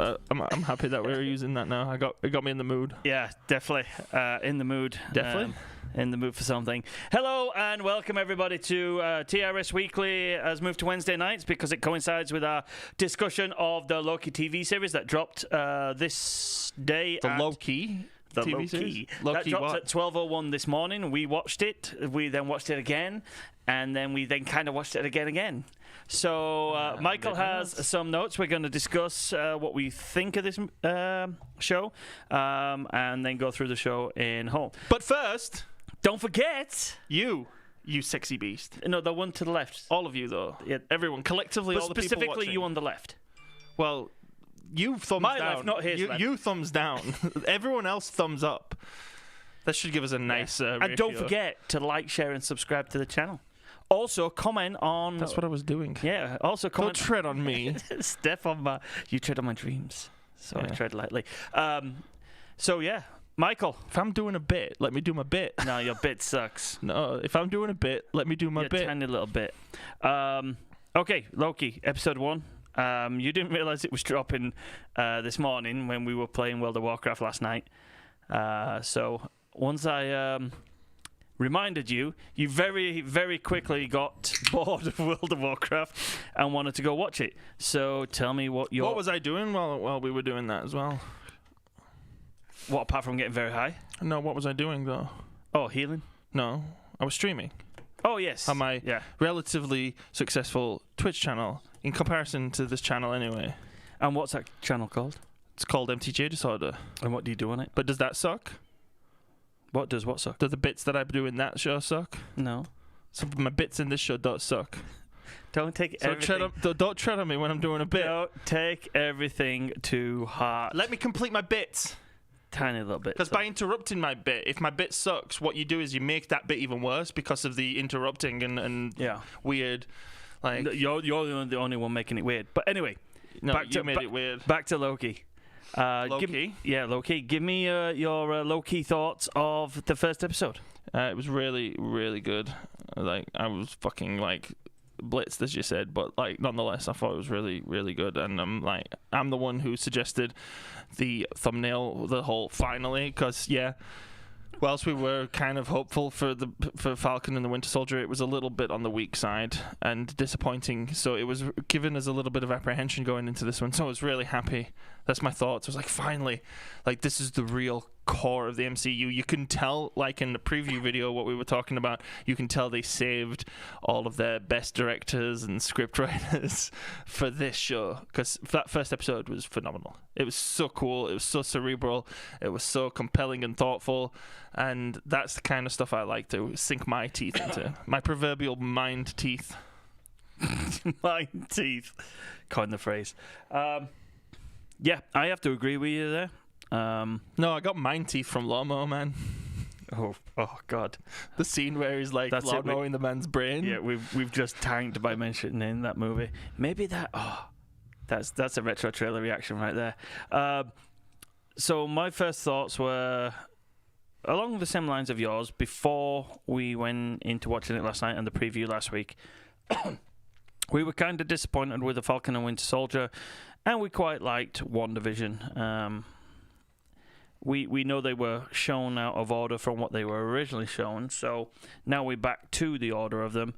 I'm happy that we're using that now. It got me in the mood. Yeah, definitely in the mood. Definitely. In the mood for something. Hello and welcome everybody to TRS Weekly has moved to Wednesday nights because it coincides with our discussion of the Loki TV series that dropped this day. Loki TV series? That dropped at 12:01 this morning. We watched it. We then watched it again. And then we kind of watched it again. So Michael has some notes. We're going to discuss what we think of this show and then go through the show in whole. But first, don't forget you sexy beast. No, the one to the left. All of you, though. Yeah. Everyone, collectively, but all the people watching. specifically you on the left. Well, you thumbs My down. left, not his left. You thumbs down. Everyone else thumbs up. That should give us a nice and don't forget to like, share, and subscribe to the channel. Also, comment on... That's what I was doing. Yeah, also comment... Don't tread on me. Step on my... You tread on my dreams. So Yeah. I tread lightly. So, yeah. Michael. If I'm doing a bit, let me do my bit. No, your bit sucks. No, if I'm doing a bit, let me do my bit. Your tiny little bit. Okay, Loki, episode 1. You didn't realise it was dropping this morning when we were playing World of Warcraft last night. So, once I... reminded you very, very quickly got bored of World of Warcraft and wanted to go watch it. So tell me what was I doing while we were doing that as well? What, apart from getting very high? No, what was I doing, though? Oh, healing? No, I was streaming. Oh, yes. On my relatively successful Twitch channel, in comparison to this channel anyway. And what's that channel called? It's called MTJ Disorder. And what do you do on it? But does that suck? What does what suck? Do the bits that I do in that show suck? No. So my bits in this show don't suck. Don't take everything... Don't tread on me when I'm doing a bit. Don't take everything to heart. Let me complete my bits. Tiny little bit. Because by interrupting my bit, if my bit sucks, what you do is you make that bit even worse because of the interrupting and weird. Like You're the only one making it weird. But anyway, no, you made it weird. Back to Loki. Loki? Loki. Give me your Loki thoughts of the first episode. It was really, really good. Like I was fucking blitzed, as you said, but nonetheless, I thought it was really, really good. And I'm the one who suggested the thumbnail, the whole finally, because whilst we were kind of hopeful for Falcon and the Winter Soldier, it was a little bit on the weak side and disappointing. So it was giving us a little bit of apprehension going into this one. So I was really happy. That's my thoughts. I was like, finally, this is the real core of the MCU. You can tell, in the preview video, what we were talking about, you can tell they saved all of their best directors and script writers for this show, because that first episode was phenomenal. It was so cool. It was so cerebral. It was so compelling and thoughtful. And that's the kind of stuff I like to sink my teeth into. My proverbial mind teeth. Mind teeth. Coin the phrase. Yeah, I have to agree with you there. No, I got mind teeth from Lomo, man. Oh God! The scene where he's lawnmowing the man's brain. Yeah, we've just tanked by mentioning that movie. Maybe that's a retro trailer reaction right there. So my first thoughts were along the same lines of yours. Before we went into watching it last night and the preview last week, we were kind of disappointed with the Falcon and Winter Soldier, and we quite liked WandaVision. We know they were shown out of order from what they were originally shown, so now we're back to the order of them.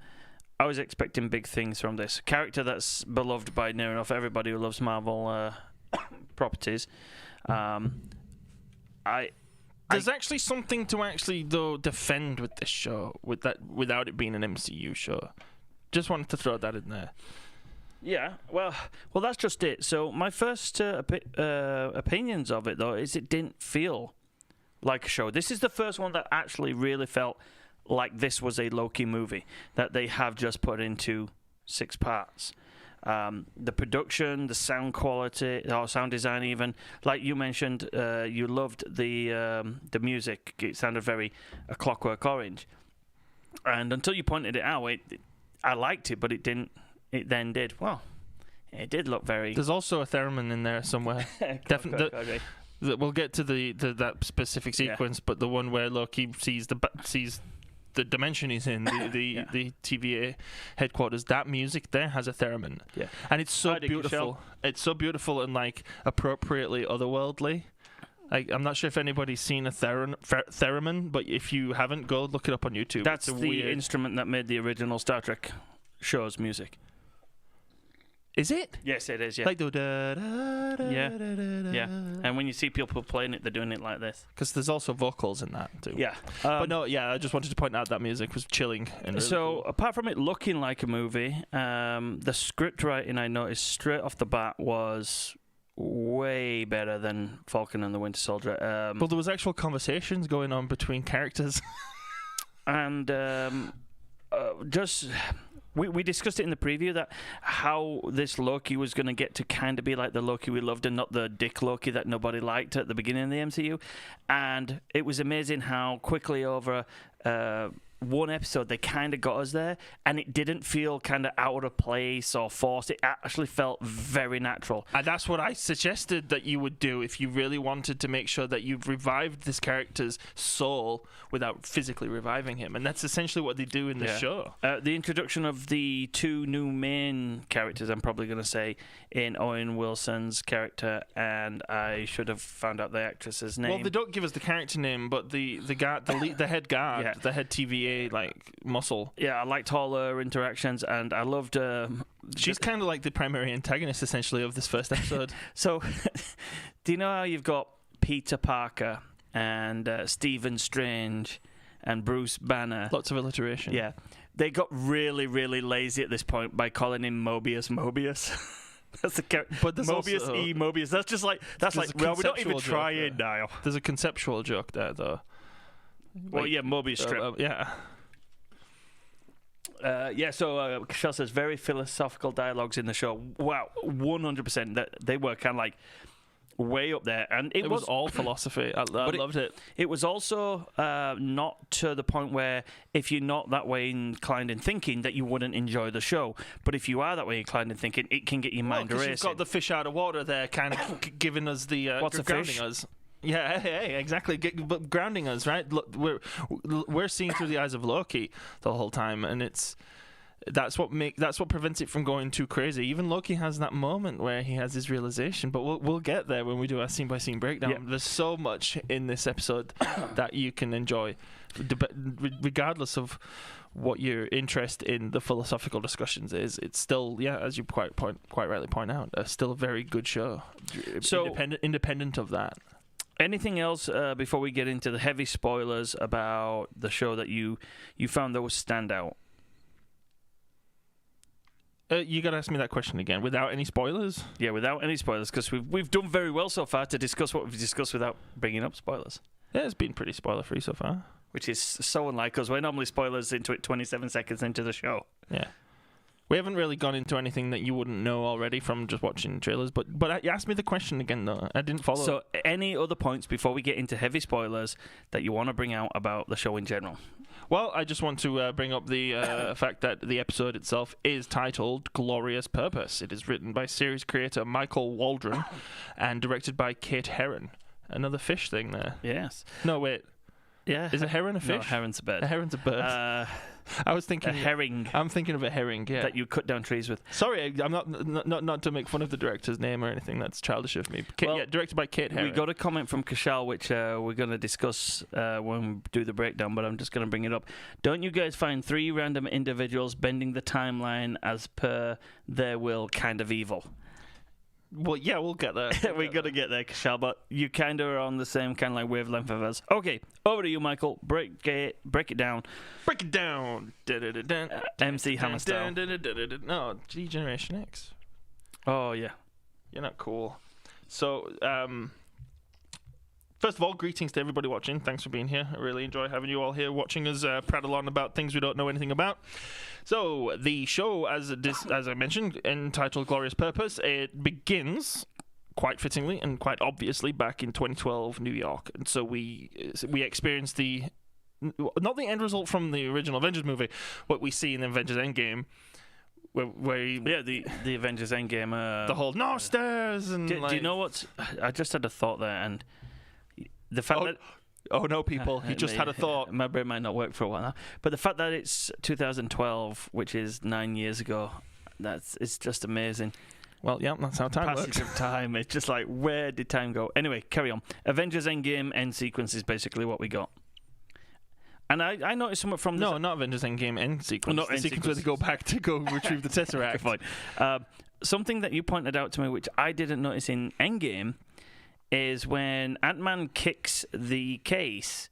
I was expecting big things from this character that's beloved by near enough everybody who loves Marvel properties. There's actually something to defend with this show, without it being an MCU show. Just wanted to throw that in there. Yeah, well, that's just it. So my first opinions of it, though, is it didn't feel like a show. This is the first one that actually really felt like this was a Loki movie that they have just put into 6 parts. The production, the sound quality, or sound design even, like you mentioned, you loved the music. It sounded very A Clockwork Orange. And until you pointed it out, I liked it, but it didn't. It then did. Well, it did look very... There's also a theremin in there somewhere. Definitely. We'll get to that specific sequence, but the one where Loki sees the dimension he's in, the TVA headquarters, that music there has a theremin. Yeah. And it's so I dig beautiful. It's so beautiful and like appropriately otherworldly. Like, I'm not sure if anybody's seen a theremin, but if you haven't, go look it up on YouTube. That's it's the weird instrument that made the original Star Trek show's music. Is it? Yes, it is, yeah. Like the da-da-da-da-da-da. Yeah. And when you see people playing it, they're doing it like this. Because there's also vocals in that too. Yeah. But no, yeah, I just wanted to point out that music was chilling. And really cool. Apart from it looking like a movie, the script writing I noticed straight off the bat was way better than Falcon and the Winter Soldier. Well, there was actual conversations going on between characters. And just... We discussed it in the preview that how this Loki was going to get to kind of be like the Loki we loved and not the dick Loki that nobody liked at the beginning of the MCU. And it was amazing how quickly over one episode they kind of got us there, and it didn't feel kind of out of place or forced. It actually felt very natural. And that's what I suggested that you would do if you really wanted to make sure that you've revived this character's soul without physically reviving him. And that's essentially what they do in the show. The introduction of the two new main characters, I'm probably going to say, in Owen Wilson's character, and I should have found out the actress's name. Well, they don't give us the character name, but the guard, the head guard, the head TVA like muscle. Yeah, I liked all her interactions, and I loved. She's kind of like the primary antagonist, essentially, of this first episode. So, do you know how you've got Peter Parker and Stephen Strange and Bruce Banner? Lots of alliteration. Yeah, they got really, really lazy at this point by calling him Mobius. That's the character. But Mobius also, Mobius. That's just like well, we're not even trying now. There's a conceptual joke there, though. Well, yeah, Mobius strip. Yeah. So Kashal says very philosophical dialogues in the show. Wow, 100%. That they were kind of like way up there, and it was all philosophy. I loved it. It was also not to the point where if you're not that way inclined in thinking that you wouldn't enjoy the show. But if you are that way inclined in thinking, it can get your mind racing. You've got the fish out of water there, kind of giving us the what's a grounding fish? Us. Yeah, hey, exactly. But grounding us, right? Look, we're seeing through the eyes of Loki the whole time, and that's what prevents it from going too crazy. Even Loki has that moment where he has his realization, but we'll get there when we do our scene by scene breakdown. Yeah. There's so much in this episode that you can enjoy, regardless of what your interest in the philosophical discussions is. It's still, as you quite rightly point out, still a very good show. So independent of that. Anything else before we get into the heavy spoilers about the show that you found that was standout? You got to ask me that question again. Without any spoilers? Yeah, without any spoilers, because we've done very well so far to discuss what we've discussed without bringing up spoilers. Yeah, it's been pretty spoiler-free so far. Which is so unlike us. We're normally spoilers into it 27 seconds into the show. Yeah. We haven't really gone into anything that you wouldn't know already from just watching trailers, but you asked me the question again, though. I didn't follow. So, any other points before we get into heavy spoilers that you want to bring out about the show in general? Well, I just want to bring up the fact that the episode itself is titled Glorious Purpose. It is written by series creator Michael Waldron and directed by Kate Herron. Another fish thing there. Yes. No, wait. Yeah. Is a heron a fish? No, a heron's a bird. A heron's a bird. I was thinking a herring. I'm thinking of a herring, yeah. That you cut down trees with. Sorry, I'm not to make fun of the director's name or anything. That's childish of me. Directed by Kate Herron. We got a comment from Kashal, which we're going to discuss when we do the breakdown, but I'm just going to bring it up. Don't you guys find 3 random individuals bending the timeline as per their will kind of evil? Well, yeah, we'll get there. We're going to get there, Kashal, but you kind of are on the same kind of like wavelength of us. Okay, over to you, Michael. Break it down. Break it down. MC Hammer style. No, G Generation X. Oh, yeah. You're not cool. So, first of all, greetings to everybody watching. Thanks for being here. I really enjoy having you all here watching us prattle on about things we don't know anything about. So, the show, as I mentioned, entitled Glorious Purpose, it begins quite fittingly and quite obviously back in 2012 New York. And so we experience not the end result from the original Avengers movie, what we see in the Avengers Endgame, where the Avengers Endgame, the whole no stairs and do you know what? I just had a thought there, and the fact that Oh no, people! He just had a thought. My brain might not work for a while now. But the fact that it's 2012, which is 9 years ago, it's just amazing. Well, yeah, that's how time Passage works. of time. It's just like, where did time go? Anyway, carry on. Avengers Endgame end sequence is basically what we got. And I noticed something from this. No, not Avengers Endgame end sequence. Not the end sequence where they go back to go retrieve the Tesseract. Fine. Something that you pointed out to me, which I didn't notice in Endgame, is when Ant-Man kicks the case,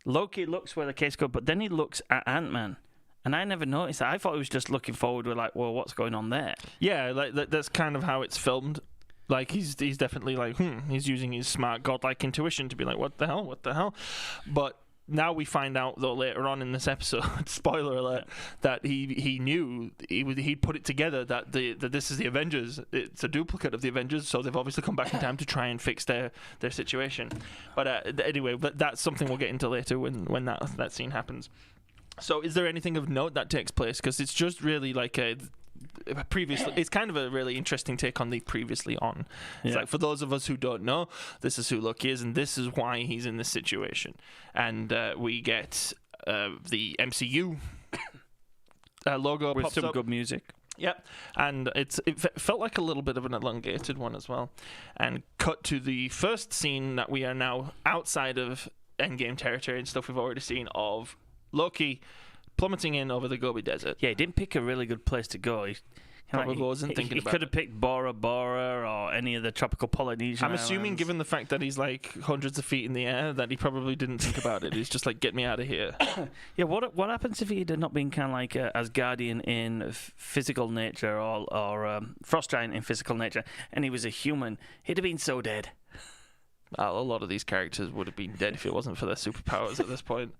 Loki looks where the case goes, but then he looks at Ant-Man. And I never noticed that. I thought he was just looking forward with like, well, what's going on there? Yeah, like that's kind of how it's filmed. Like he's definitely like, he's using his smart godlike intuition to be like, what the hell? But now we find out though later on in this episode, spoiler alert, that he knew he'd put it together that this is the Avengers. It's a duplicate of the Avengers, so they've obviously come back in time to try and fix their situation. But anyway, that's something we'll get into later when that scene happens. So is there anything of note that takes place? Because it's just really like it's kind of a really interesting take on the previously on. It's like, for those of us who don't know, this is who Loki is and this is why he's in this situation. And we get the MCU logo with pops some up. good music. Yep, and it felt like a little bit of an elongated one as well. And cut to the first scene that we are now outside of Endgame territory and stuff we've already seen of Loki plummeting in over the Gobi Desert. Yeah, he didn't pick a really good place to go. Probably wasn't thinking about it. He could have picked Bora Bora or any of the tropical Polynesian I'm assuming, islands. given the fact that he's like hundreds of feet in the air, that he probably didn't think about it. He's just like, get me out of here. Yeah, what happens if he had not been kind of like Asgardian in physical nature or Frost Giant in physical nature, and he was a human? He'd have been so dead. A lot of these characters would have been dead if it wasn't for their superpowers at this point.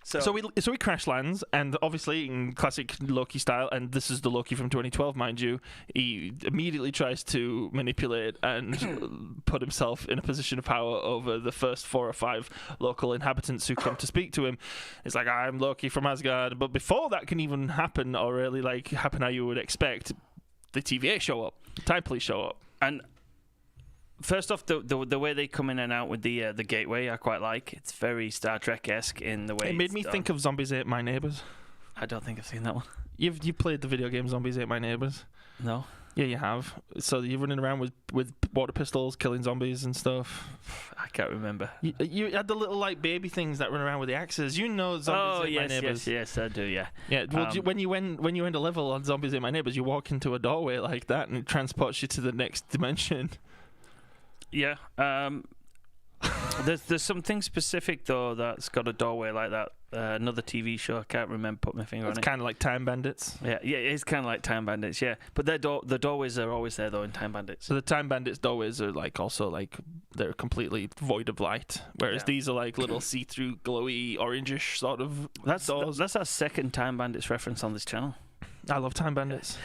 So we crash lands, and obviously in classic Loki style, and this is the Loki from 2012, mind you, he immediately tries to manipulate and put himself in a position of power over the first 4 or 5 local inhabitants who come to speak to him. It's like, I'm Loki from Asgard, but before that can even happen, or really like happen how you would expect, the TVA show up, Time Police show up. And first off, the way they come in and out with the gateway, I quite like. It's very Star Trek-esque in the way it made me think of Zombies Ate My Neighbors. I don't think I've seen that one. You played the video game Zombies Ate My Neighbors? No. Yeah, you have. So you're running around with water pistols, killing zombies and stuff. I can't remember. You had the little like baby things that run around with the axes. You know Zombies Ate My Neighbors. Yes, I do. Yeah. Yeah. Well, when you end a level on Zombies Ate My Neighbors, you walk into a doorway like that, and it transports you to the next dimension. Yeah. There's something specific though that's got a doorway like that. Another TV show, I can't remember. Put my finger on it. It's kind of like Time Bandits. Yeah, it's kind of like Time Bandits. Yeah, but the doorways are always there though in Time Bandits. So the Time Bandits doorways are like also like they're completely void of light, whereas these are like little see-through, glowy, orangish sort of doors. That's our second Time Bandits reference on this channel. I love Time Bandits.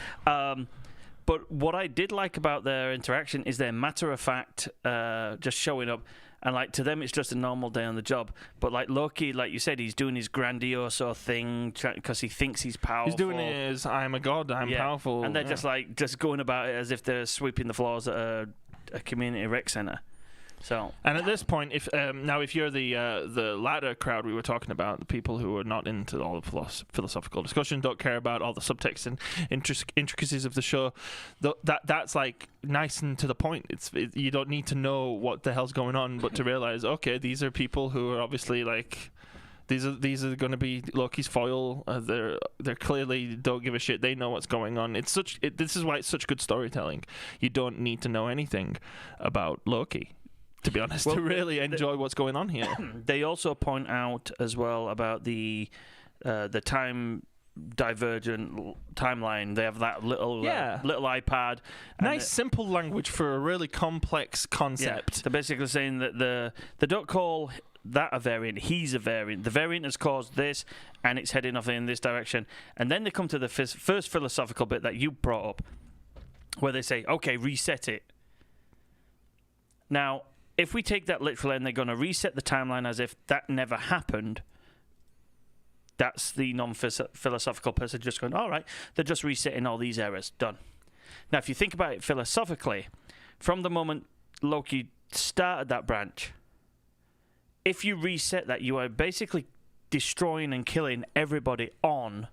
But what I did like about their interaction is their matter of fact, just showing up. And like to them, it's just a normal day on the job. But like Loki, like you said, he's doing his grandiose thing because he thinks he's powerful. He's doing it as I'm a god, I'm powerful. And they're just going about it as if they're sweeping the floors at a community rec center. So, and at this point, if you're the latter crowd we were talking about, the people who are not into all the philosophical discussion, don't care about all the subtext and intricacies of the show, that's like nice and to the point. You don't need to know what the hell's going on, but to realize, okay, these are people who are obviously like. These are going to be Loki's foil. They're clearly don't give a shit. They know what's going on. This is why it's such good storytelling. You don't need to know anything about Loki, to be honest, to really enjoy what's going on here. They also point out as well about the time divergent timeline. They have that little iPad. Nice, simple language for a really complex concept. Yeah, they're basically saying that they don't call that a variant. He's a variant. The variant has caused this, and it's heading off in this direction. And then they come to the first philosophical bit that you brought up, where they say, "Okay, reset it." Now, if we take that literally and they're going to reset the timeline as if that never happened, that's the non-philosophical person just going, all right, they're just resetting all these errors. Done. Now, if you think about it philosophically, from the moment Loki started that branch, if you reset that, you are basically destroying and killing everybody on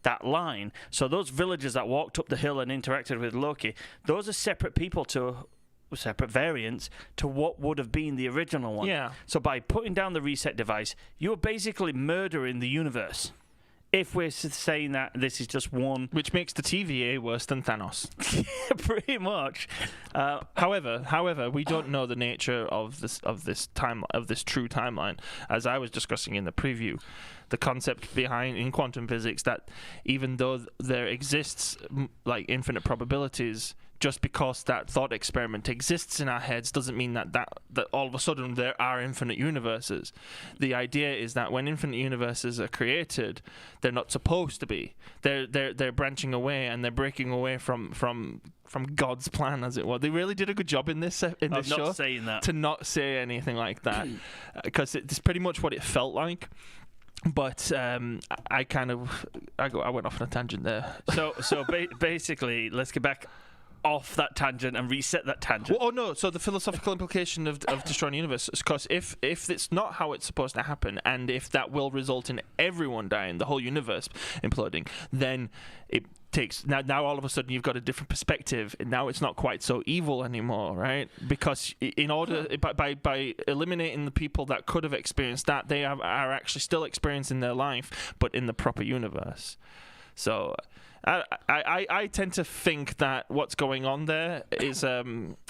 that line. So those villagers that walked up the hill and interacted with Loki, those are separate people separate variants to what would have been the original one. Yeah. So by putting down the reset device, you're basically murdering the universe. If we're saying that this is just one, which makes the TVA worse than Thanos. pretty much. However, we don't know the nature of this true timeline. As I was discussing in the preview, the concept behind in quantum physics that even though there exists like infinite probabilities, just because that thought experiment exists in our heads doesn't mean that all of a sudden there are infinite universes. The idea is that when infinite universes are created, they're not supposed to be. They're branching away and they're breaking away from God's plan, as it were. They really did a good job in this show. Not saying that. To not say anything like that, because it's pretty much what it felt like. But I went off on a tangent there. So basically, let's get back off that tangent and reset that tangent. Well, oh no! So the philosophical implication of destroying the universe, because if it's not how it's supposed to happen, and if that will result in everyone dying, the whole universe imploding, then it takes now all of a sudden you've got a different perspective, and now it's not quite so evil anymore, right? Because in order by eliminating the people that could have experienced that, they are actually still experiencing their life, but in the proper universe. So I tend to think that what's going on there is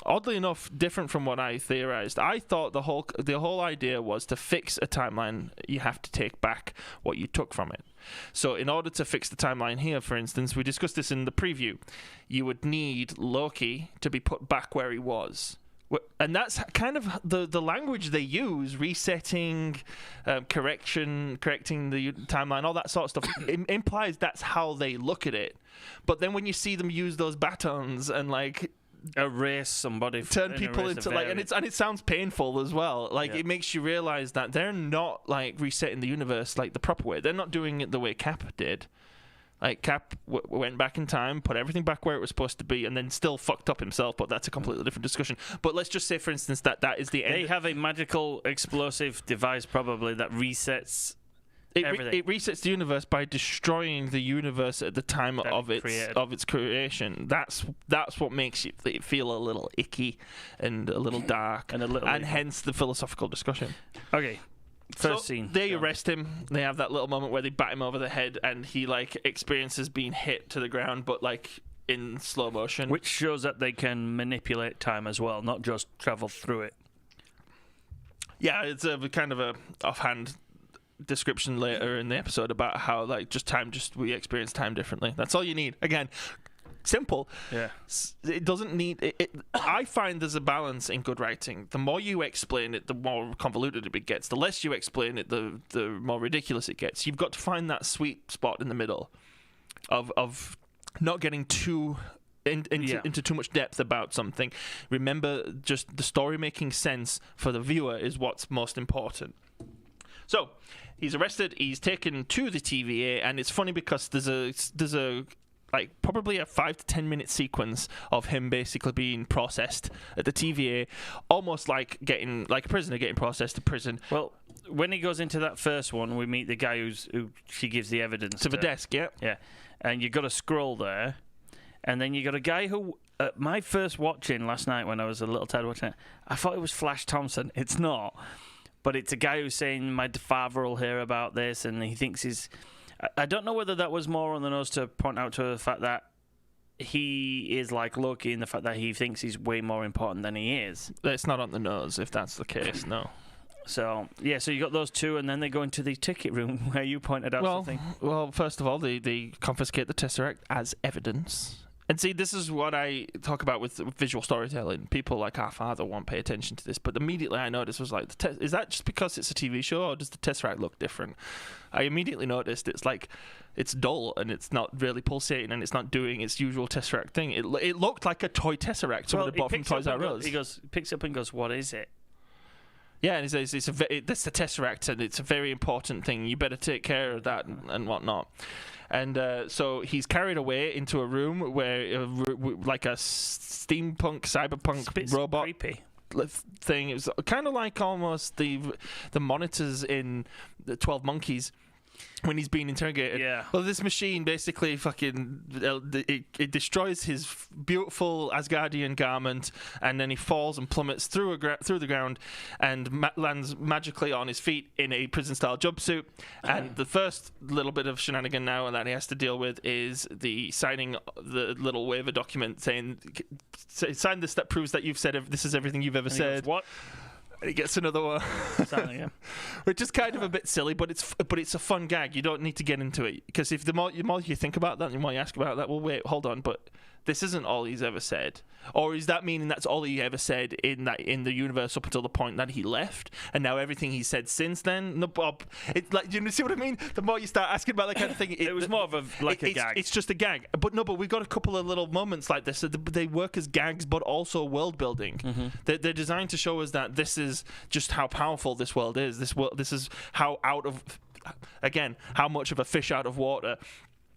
oddly enough different from what I theorized. I thought the whole idea was to fix a timeline, you have to take back what you took from it. So in order to fix the timeline here, for instance, we discussed this in the preview, you would need Loki to be put back where he was. And that's kind of the language they use, resetting, correcting the timeline, all that sort of stuff. Implies that's how they look at it. But then when you see them use those batons and like erase somebody, turn people into like, and it sounds painful as well. Like it makes you realize that they're not like resetting the universe like the proper way. They're not doing it the way Cap did. Like, Cap went back in time, put everything back where it was supposed to be, and then still fucked up himself, but that's a completely different discussion. But let's just say, for instance, that is the end. They have a magical explosive device, probably, that resets everything. It resets the universe by destroying the universe at the time of its creation. That's what makes it feel a little icky and a little dark, and hence the philosophical discussion. Okay. First scene. They arrest him. They have that little moment where they bat him over the head, and he like experiences being hit to the ground, but like in slow motion, which shows that they can manipulate time as well, not just travel through it. Yeah, it's a kind of a offhand description later in the episode about how like we experience time differently. That's all you need. Again, simple. Yeah. It doesn't need it. I find there's a balance in good writing. The more you explain it, the more convoluted it gets. The less you explain it, the more ridiculous it gets. You've got to find that sweet spot in the middle of not getting too into too much depth about something. Remember, just the story making sense for the viewer is what's most important. So he's arrested. He's taken to the TVA, and it's funny because there's a like probably a 5 to 10 minute sequence of him basically being processed at the TVA, almost like a prisoner getting processed to prison. Well, when he goes into that first one, we meet the guy who she gives the evidence to the desk. Yeah, and you got a scroll there, and then you got a guy who my first watching last night when I was a little tired watching it, I thought it was Flash Thompson. It's not, but it's a guy who's saying my father will hear about this, and he thinks he's. I don't know whether that was more on the nose to point out to the fact that he is like Loki in the fact that he thinks he's way more important than he is. It's not on the nose if that's the case, no. So, yeah, so you got those two, and then they go into the ticket room where you pointed out something. Well, first of all, they confiscate the Tesseract as evidence. And see, this is what I talk about with visual storytelling. People like our father won't pay attention to this, but immediately I noticed was like, is that just because it's a TV show, or does the Tesseract look different? I immediately noticed it's dull and it's not really pulsating and it's not doing its usual Tesseract thing. It looked like a toy Tesseract someone had bought from Toys R Us. He picks up and goes, "What is it?" Yeah, and he says that's the Tesseract and it's a very important thing. You better take care of that and whatnot. And so he's carried away into a room where, like a steampunk, cyberpunk robot. Creepy. thing. It was kind of like almost the monitors in the 12 Monkeys when he's being interrogated. Yeah. Well, this machine basically it destroys his beautiful Asgardian garment, and then he falls and plummets through the ground and lands magically on his feet in a prison-style jumpsuit. And the first little bit of shenanigan now that he has to deal with is the signing the little waiver document saying, sign this that proves that you've said this is everything you've ever said. Goes, what? He gets another one, which is kind of a bit silly, but it's a fun gag. You don't need to get into it, because if the more you think about that, the more you ask about that, well, wait, hold on, but this isn't all he's ever said, or is that meaning that's all he ever said in the universe up until the point that he left, and now everything he said since then? No, Bob, it's like, you see what I mean? The more you start asking about that kind of thing, it was more of a gag. It's just a gag, but we've got a couple of little moments like this. They work as gags, but also world building. Mm-hmm. They're designed to show us that this is just how powerful this world is. This is how how much of a fish out of water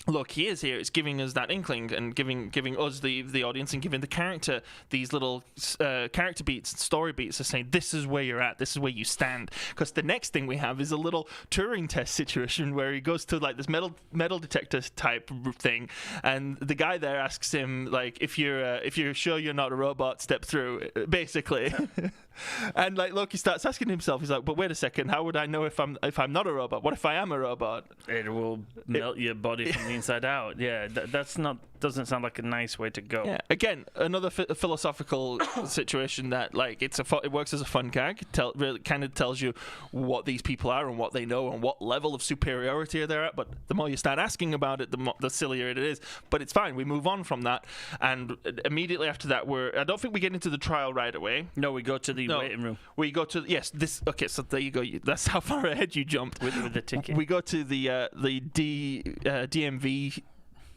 Loki is here. It's giving us that inkling and giving us the audience and giving the character these little character beats, story beats of saying, this is where you're at, this is where you stand. Because the next thing we have is a little Turing test situation where he goes to like this metal detector type thing, and the guy there asks him like, if you're sure you're not a robot, step through, basically. And like Loki starts asking himself, he's like, but wait a second, how would I know if I'm not a robot? What if I am a robot? It will melt your body from the inside out. Yeah, doesn't sound like a nice way to go. Yeah, again, another philosophical situation that like it works as a fun gag. Really kind of tells you what these people are and what they know and what level of superiority they're at. But the more you start asking about it, the sillier it is. But it's fine. We move on from that, and immediately after that, I don't think we get into the trial right away. No, we go to the waiting room. We go to okay. So there you go. That's how far ahead you jumped with the ticket. We go to the DMV.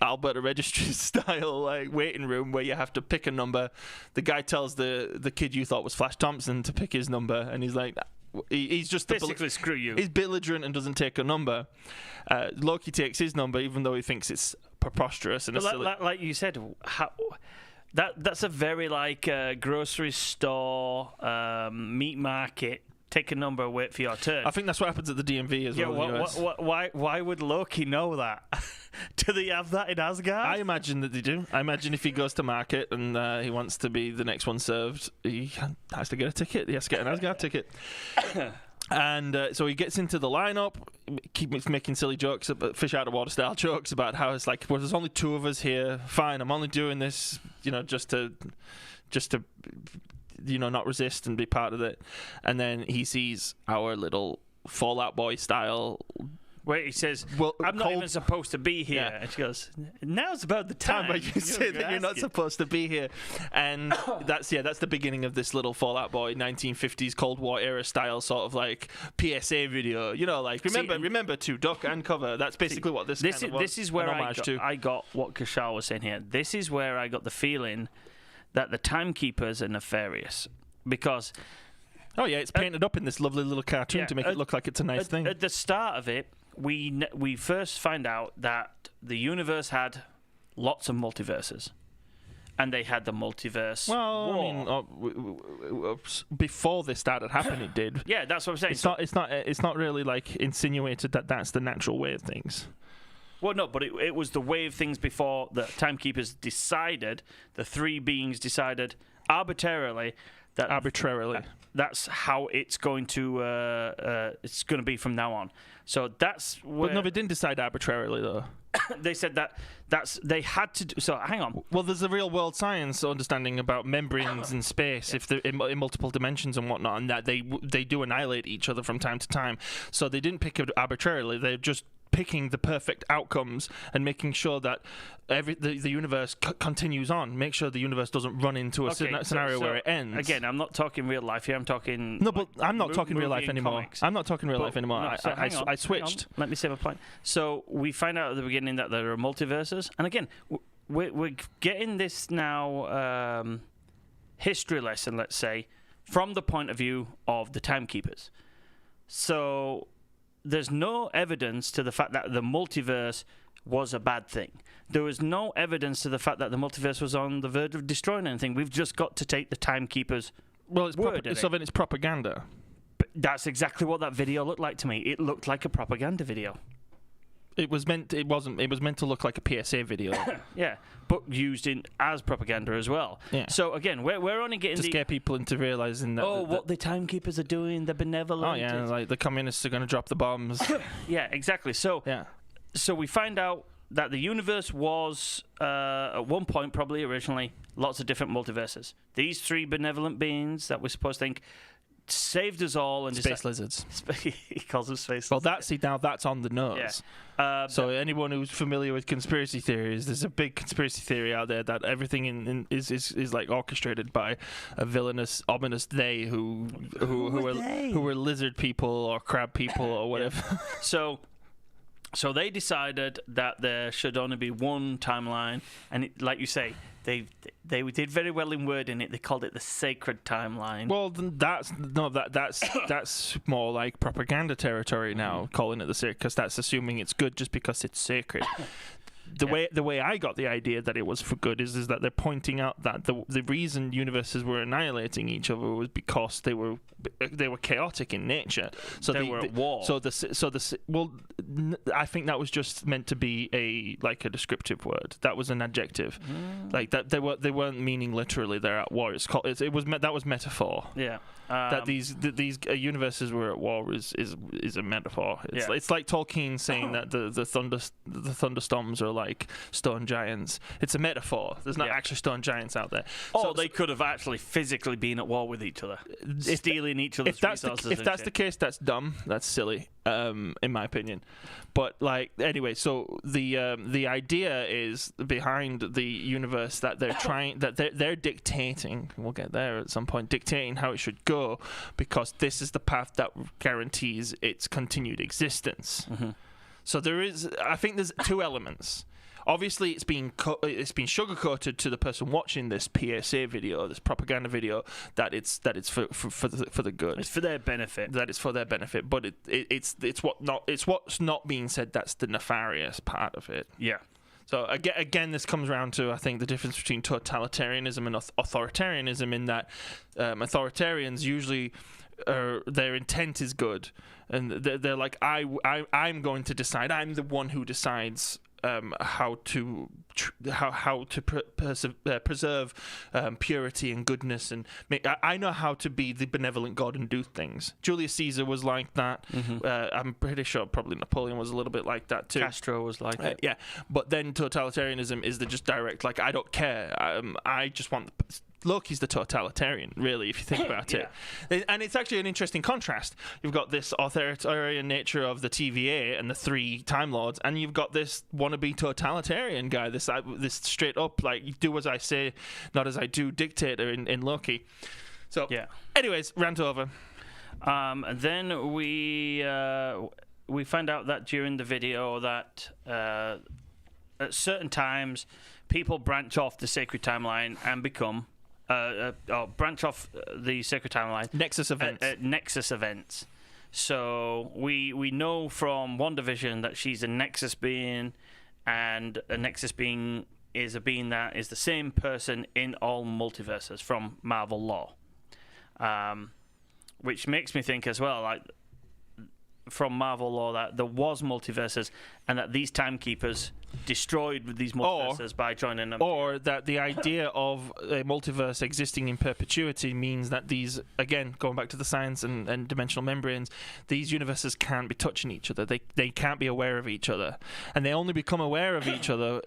Alberta Registry style like waiting room where you have to pick a number. The guy tells the kid you thought was Flash Thompson to pick his number, and he's like, he's just basically screw you. He's belligerent and doesn't take a number. Loki takes his number even though he thinks it's preposterous and like you said. That's a very like grocery store, meat market. Take a number, wait for your turn. I think that's what happens at the DMV as well. Why would Loki know that? Do they have that in Asgard? I imagine that they do. I imagine if he goes to market and he wants to be the next one served, he has to get a ticket. He has to get an Asgard ticket. And so he gets into the lineup, keeps making silly jokes, fish out of water style jokes about how it's like, well, there's only two of us here. Fine, I'm only doing this, just to not resist and be part of it. And then he sees our little Fallout Boy style. Wait, he says, well, I'm not even supposed to be here. Yeah. And she goes, now's about the time where you say that you're not supposed to be here. And that's the beginning of this little Fallout Boy 1950s Cold War era style sort of like PSA video. Like remember to duck and cover. That's basically what this kind of was. This is where I got what Kashal was saying here. This is where I got the feeling that the timekeepers are nefarious, because it's painted up in this lovely little cartoon to make it look like it's a nice thing. At the start of it, we first find out that the universe had lots of multiverses, and they had the multiverse war. Before this started happening, it did. Yeah, that's what I'm saying. It's not really like insinuated that that's the natural way of things. Well, no, but it was the way of things before the timekeepers decided, the three beings decided arbitrarily that's how it's going to be from now on. So that's where... But no, they didn't decide arbitrarily, though. They said they had to do... So, hang on. Well, there's a real-world science understanding about membranes in space, if they're in multiple dimensions and whatnot, and that they do annihilate each other from time to time. So they didn't pick it arbitrarily. They're just picking the perfect outcomes and making sure that the universe continues on. Make sure the universe doesn't run into a scenario where it ends. Again, I'm not talking real life here. I'm talking... No, but I'm not talking real life anymore. Comics. I'm not talking real life anymore. No, I switched. Let me say my point. So we find out at the beginning that there are multiverses. And again, we're getting this now history lesson, let's say, from the point of view of the timekeepers. So... there's no evidence to the fact that the multiverse was a bad thing. There was no evidence to the fact that the multiverse was on the verge of destroying anything. We've just got to take the timekeepers Well, it's word in it. so then it's propaganda. But that's exactly what that video looked like to me. It looked like a propaganda video. It was meant. It wasn't. It was meant to look like a PSA video. Yeah, but used as propaganda as well. Yeah. So again, we're only getting to scare people into realizing that. what the timekeepers are doing, they're benevolent. Oh yeah, like the communists are going to drop the bombs. Yeah, exactly. So Yeah. So we find out that the universe was at one point, probably originally, lots of different multiverses. These three benevolent beings that we're supposed to think saved us all and Space lizards. He calls them space. Well, that's on the nose. Yeah. So anyone who's familiar with conspiracy theories, there's a big conspiracy theory out there that everything is like orchestrated by a villainous, ominous they who were lizard people or crab people or whatever. Yeah. So they decided that there should only be one timeline, and like you say, they did very well in wording it. They called it the sacred timeline. Well, that's more like propaganda territory now, calling it the sacred, because that's assuming it's good just because it's sacred. The way I got the idea that it was for good is that they're pointing out that the reason universes were annihilating each other was because they were chaotic in nature. So they were at war. I think that was just meant to be a descriptive word. That was an adjective. Like that they weren't meaning literally they're at war. That was metaphor. Yeah. That these universes were at war is a metaphor. It's like Tolkien saying that the thunderstorms are like stone giants. It's a metaphor. There's not actually stone giants out there. Or they could have actually physically been at war with each other, stealing each other's resources. If that's the case, that's dumb. That's silly, in my opinion. But like anyway, so the idea is behind the universe that they're dictating. We'll get there at some point. Dictating how it should go, because this is the path that guarantees its continued existence. Mm-hmm. So I think there's two elements. Obviously, it's been sugar-coated to the person watching this PSA video, this propaganda video, that it's for the good. It's for their benefit. That it's for their benefit, but it's what's not being said that's the nefarious part of it. Yeah. So again, this comes around to, I think, the difference between totalitarianism and authoritarianism, in that authoritarians usually their intent is good, and they're like, I'm going to decide. I'm the one who decides how to preserve purity and goodness, and I know how to be the benevolent God and do things. Julius Caesar was like that. Mm-hmm. I'm pretty sure probably Napoleon was a little bit like that too. Castro was like that. Yeah, but then totalitarianism is the just direct, like, I don't care. I just want. Loki's the totalitarian, really, if you think about it. And it's actually an interesting contrast. You've got this authoritarian nature of the TVA and the three Time Lords, and you've got this wannabe totalitarian guy, this straight up, like, do as I say, not as I do dictator in Loki. So, anyways, rant over. Then we find out that during the video that at certain times people branch off the sacred timeline and become branch off the sacred timeline. Nexus events. Nexus events. So we know from WandaVision that she's a Nexus being, and a Nexus being is a being that is the same person in all multiverses from Marvel lore. Which makes me think as well, like, from Marvel lore, that there was multiverses and that these timekeepers destroyed these multiverses by joining them. Or that the idea of a multiverse existing in perpetuity means that these, again, going back to the science and dimensional membranes, these universes can't be touching each other. They can't be aware of each other. And they only become aware of each other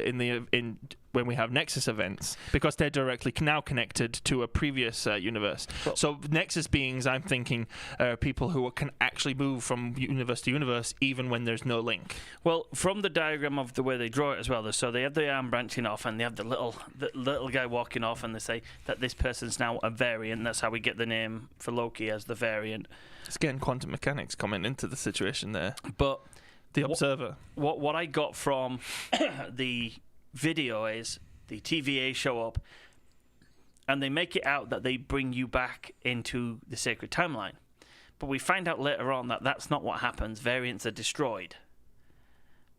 when we have Nexus events, because they're directly now connected to a previous universe. So Nexus beings, I'm thinking, are people who can actually move from universe to universe even when there's no link. Well, from the diagram of the way they draw it as well, so they have the arm branching off and they have the little guy walking off, and they say that this person's now a variant. That's how we get the name for Loki as the variant. It's getting quantum mechanics coming into the situation there. But the Observer. What I got from the video is the TVA show up and they make it out that they bring you back into the sacred timeline, but we find out later on that that's not what happens. Variants are destroyed.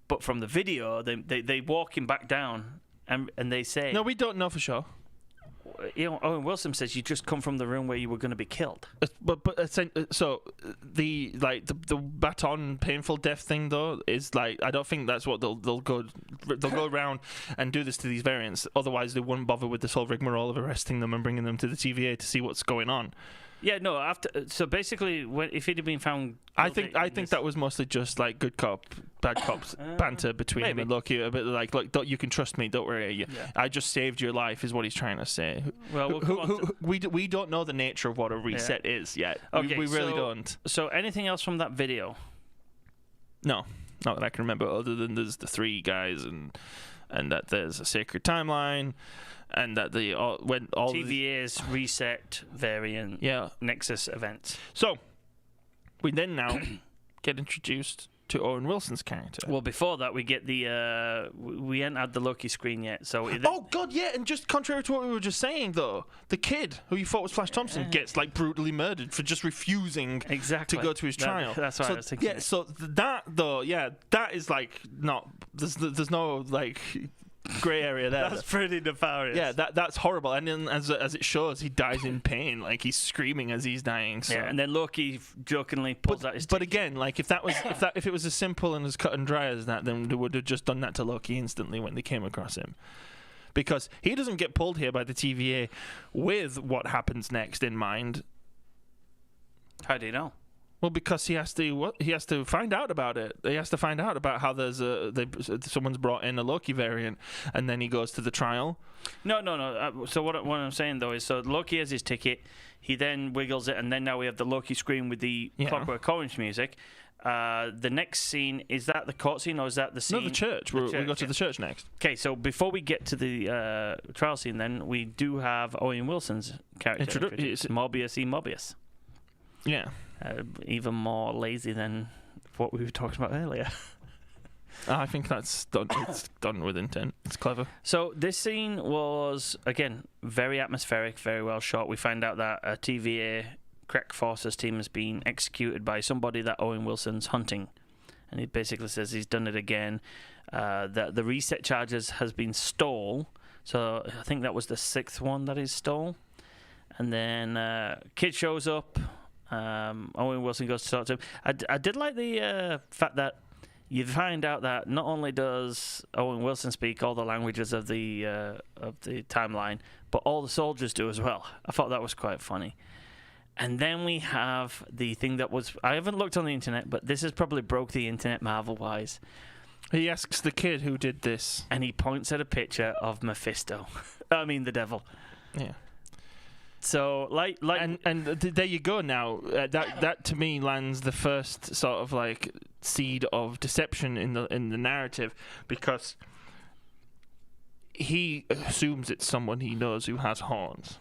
But from the video, they walk him back down, and they say, no, we don't know for sure. Owen Wilson says you just come from the room where you were going to be killed. So the baton painful death thing though is like, I don't think that's what they'll go around and do this to these variants. Otherwise they wouldn't bother with this whole rigmarole of arresting them and bringing them to the TVA to see what's going on. Yeah, no. So basically, if he'd have been found, I think that was mostly just like good cop, bad cops banter between him and Loki. A bit like, look, you can trust me. Don't worry. I just saved your life, is what he's trying to say. Well, we don't know the nature of what a reset is yet. Okay, we really don't. So anything else from that video? No, not that I can remember. Other than there's the 3 guys and that there's a sacred timeline. And that when all TVA's reset variant Nexus events. So we then now get introduced to Owen Wilson's character. Well, before that, we get we ain't had the Loki screen yet. So oh god, yeah, and just contrary to what we were just saying, though, the kid who you thought was Flash Thompson gets like brutally murdered for just refusing to go to his trial. That's what I was thinking. Yeah, so that though, that is like not there's no like grey area there. That's pretty nefarious. Yeah, that's horrible. And then as it shows, he dies in pain, like he's screaming as he's dying. So. Yeah, and then Loki jokingly pulls out his. But again, like if it was as simple and as cut and dry as that, then they would have just done that to Loki instantly when they came across him, because he doesn't get pulled here by the TVA with what happens next in mind. How do you know? Well, because he has to find out about it. He has to find out about how someone's brought in a Loki variant, and then he goes to the trial. No. So what I'm saying though is, so Loki has his ticket. He then wiggles it, and then now we have the Loki screen with the Clockwork Orange music. The next scene, is that the court scene or is that the scene? No, the church. We go to the church next. Okay, so before we get to the trial scene, then we do have Owen Wilson's character. It's Mobius. Yeah. Even more lazy than what we were talking about earlier. I think that's done. It's done with intent. It's clever. So this scene was, again, very atmospheric, very well shot. We find out that a TVA crack forces team has been executed by somebody that Owen Wilson's hunting, and he basically says he's done it again. That the reset charges has been stole. So I think that was the 6th one that he stole. And then kid shows up. Owen Wilson goes to talk to him. I did like the fact that you find out that not only does Owen Wilson speak all the languages of the timeline, but all the soldiers do as well. I thought that was quite funny. And then we have the thing that was, I haven't looked on the internet, but this has probably broke the internet Marvel-wise. He asks the kid who did this, and he points at a picture of Mephisto. I mean, the devil. Yeah. So, and there you go. Now that to me lands the first sort of like seed of deception in the narrative, because he assumes it's someone he knows who has horns.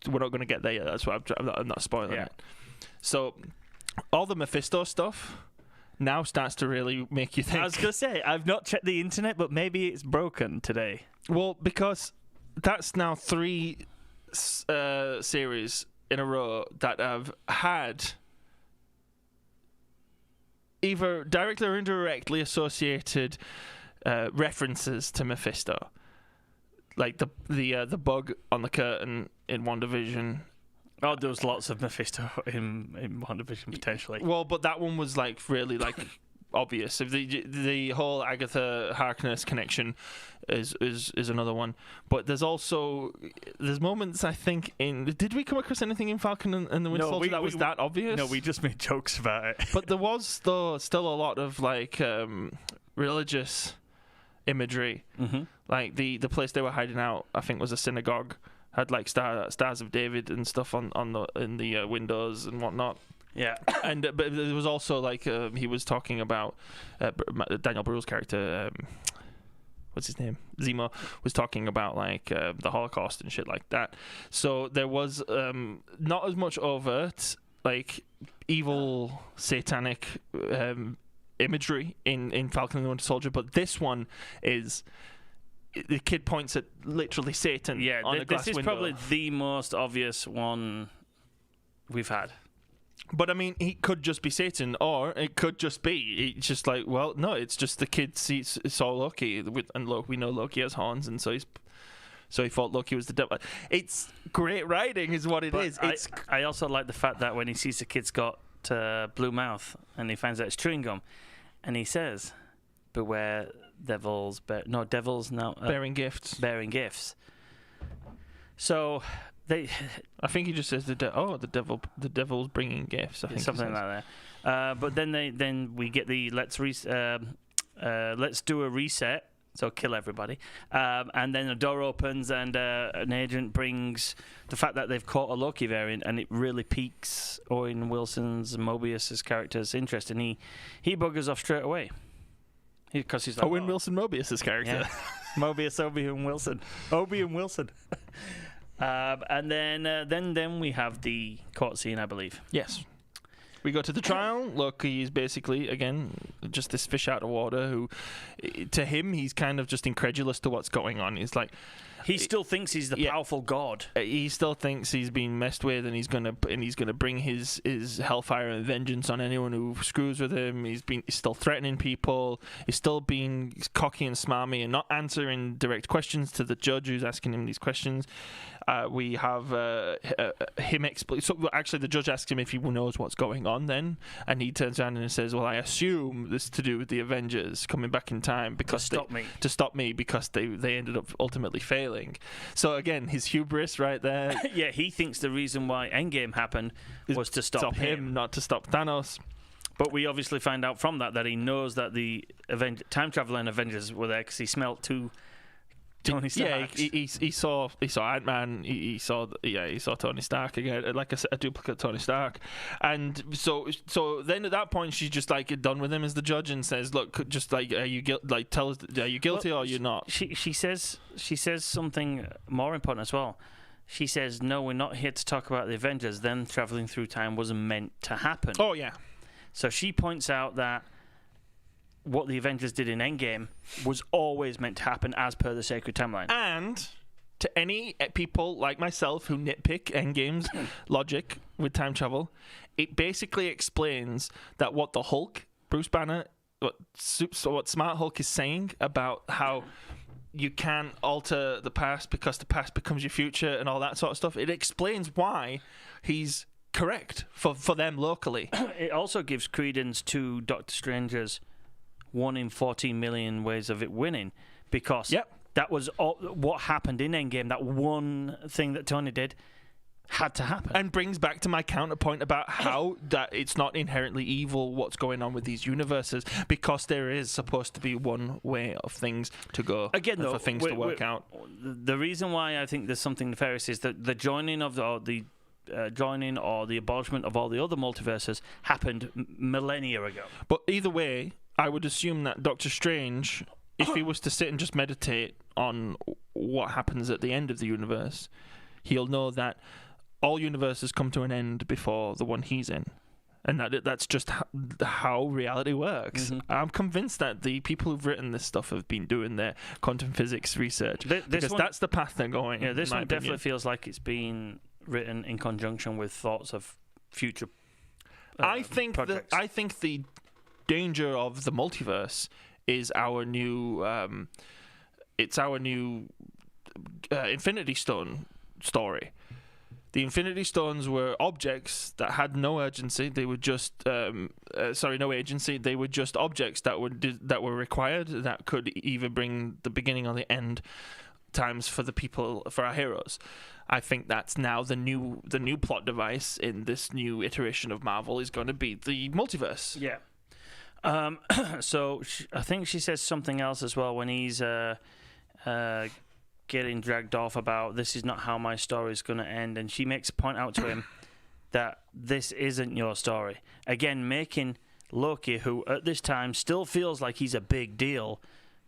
We're not going to get there yet. That's why I'm not spoiling it. So, all the Mephisto stuff now starts to really make you think. I was going to say, I've not checked the internet, but maybe it's broken today. Well, because that's now 3 series in a row that have had either directly or indirectly associated references to Mephisto, like the bug on the curtain in WandaVision. Oh, there was lots of Mephisto in WandaVision potentially. Well, but that one was like really like obvious. If the whole Agatha Harkness connection is another one, but there's moments I think in. Did we come across anything in Falcon and the Winter Soldier that was that obvious? No, we just made jokes about it. But there was though still a lot of like religious imagery. Mm-hmm. Like the place they were hiding out, I think, was a synagogue. Had like stars of David and stuff in the windows and whatnot. Yeah, but there was also like he was talking about Daniel Bruhl's character. What's his name? Zemo was talking about like the Holocaust and shit like that. So there was not as much overt like evil satanic imagery in Falcon and the Winter Soldier, but this one is. The kid points at literally Satan. Yeah, on a glass this is window. Probably the most obvious one we've had. But I mean, he could just be Satan, or it could just be. It's just like, well, no, it's just the kid saw Loki, and look, we know Loki has horns, and so he's So he thought Loki was the devil. It's great writing, is what it is. I also like the fact that when he sees the kid's got blue mouth and he finds out it's chewing gum, and he says, "Beware devils, bearing gifts." Bearing gifts. So I think he just says the devil's bringing gifts. I think something like that. But then we get the let's do a reset. So kill everybody, and then a door opens and an agent brings the fact that they've caught a Loki variant, and it really piques Owen Wilson's Mobius's character's interest, and he buggers off straight away because he's like Owen Wilson Mobius's character, Mobius Obi Wilson, and then we have the court scene, I believe. Yes. We go to the trial. Loki is basically, again, just this fish out of water who, to him, he's kind of just incredulous to what's going on. He's like... He still thinks he's the powerful god. He still thinks he's been messed with, and he's gonna bring his hellfire and vengeance on anyone who screws with him. He's still threatening people. He's still being cocky and smarmy and not answering direct questions to the judge who's asking him these questions. We have him explain. So actually, the judge asks him if he knows what's going on. Then, and he turns around and says, "Well, I assume this is to do with the Avengers coming back in time because to stop me because they ended up ultimately failing." So again, his hubris right there. Yeah, he thinks the reason why Endgame happened was to stop him, not to stop Thanos. But we obviously find out from that he knows that the time traveling Avengers were there because he smelt two Tony Stark. Yeah, he saw Ant-Man. He saw Tony Stark again, like a duplicate Tony Stark. And so then at that point she's just like done with him as the judge and says, "Look, just like are you tell us, are you guilty or you're not?" She says something more important as well. She says, "No, we're not here to talk about the Avengers. Them traveling through time wasn't meant to happen." Oh yeah. So she points out that what the Avengers did in Endgame was always meant to happen as per the sacred timeline. And to any people like myself who nitpick Endgame's logic with time travel, it basically explains that what the Hulk, Bruce Banner, what Smart Hulk is saying about how you can't alter the past because the past becomes your future and all that sort of stuff, it explains why he's correct for them locally. It also gives credence to Doctor Strange's 1 in 14 million ways of it winning, because that was all, what happened in Endgame. That one thing that Tony did had to happen. And brings back to my counterpoint about how that it's not inherently evil what's going on with these universes, because there is supposed to be one way of things to go. Again, though, for things to work out. The reason why I think there's something nefarious is that the joining of the abolishment of all the other multiverses happened millennia ago. But either way, I would assume that Doctor Strange, if he was to sit and just meditate on what happens at the end of the universe, he'll know that all universes come to an end before the one he's in. And that's just how reality works. Mm-hmm. I'm convinced that the people who've written this stuff have been doing their quantum physics research, because that's the path they're going. Yeah, this one definitely feels like it's been written in conjunction with thoughts of future projects. I think the danger of the multiverse is our new Infinity Stone story. The Infinity Stones were objects that had no urgency. They were just no agency. They were just objects that were required, that could either bring the beginning or the end times for our heroes. I think that's now the new plot device in this new iteration of Marvel is going to be the multiverse. Yeah. So I think she says something else as well when he's getting dragged off about this is not how my story is going to end, and she makes a point out to him that this isn't your story. Again, making Loki, who at this time still feels like he's a big deal,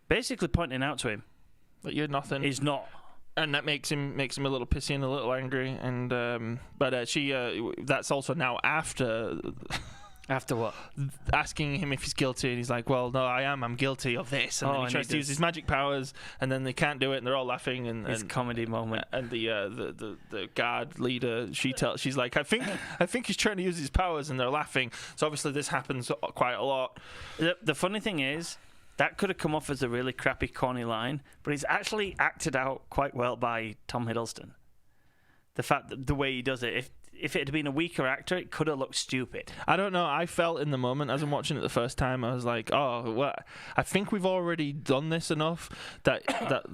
basically pointing out to him that you're nothing. He's not. And that makes him a little pissy and a little angry, and but she that's also now after. After what? Asking him if he's guilty, and he's like, "Well, no, I'm guilty of this." And then he tries to use his magic powers, and then they can't do it, and they're all laughing. And comedy moment. And the guard leader, she's like, "I think he's trying to use his powers," and they're laughing. So obviously this happens quite a lot. The funny thing is, that could have come off as a really crappy, corny line, but it's actually acted out quite well by Tom Hiddleston. The fact that the way he does it, if it had been a weaker actor, it could have looked stupid. I don't know. I felt in the moment as I'm watching it the first time, I was like, "Oh, well, I think we've already done this enough that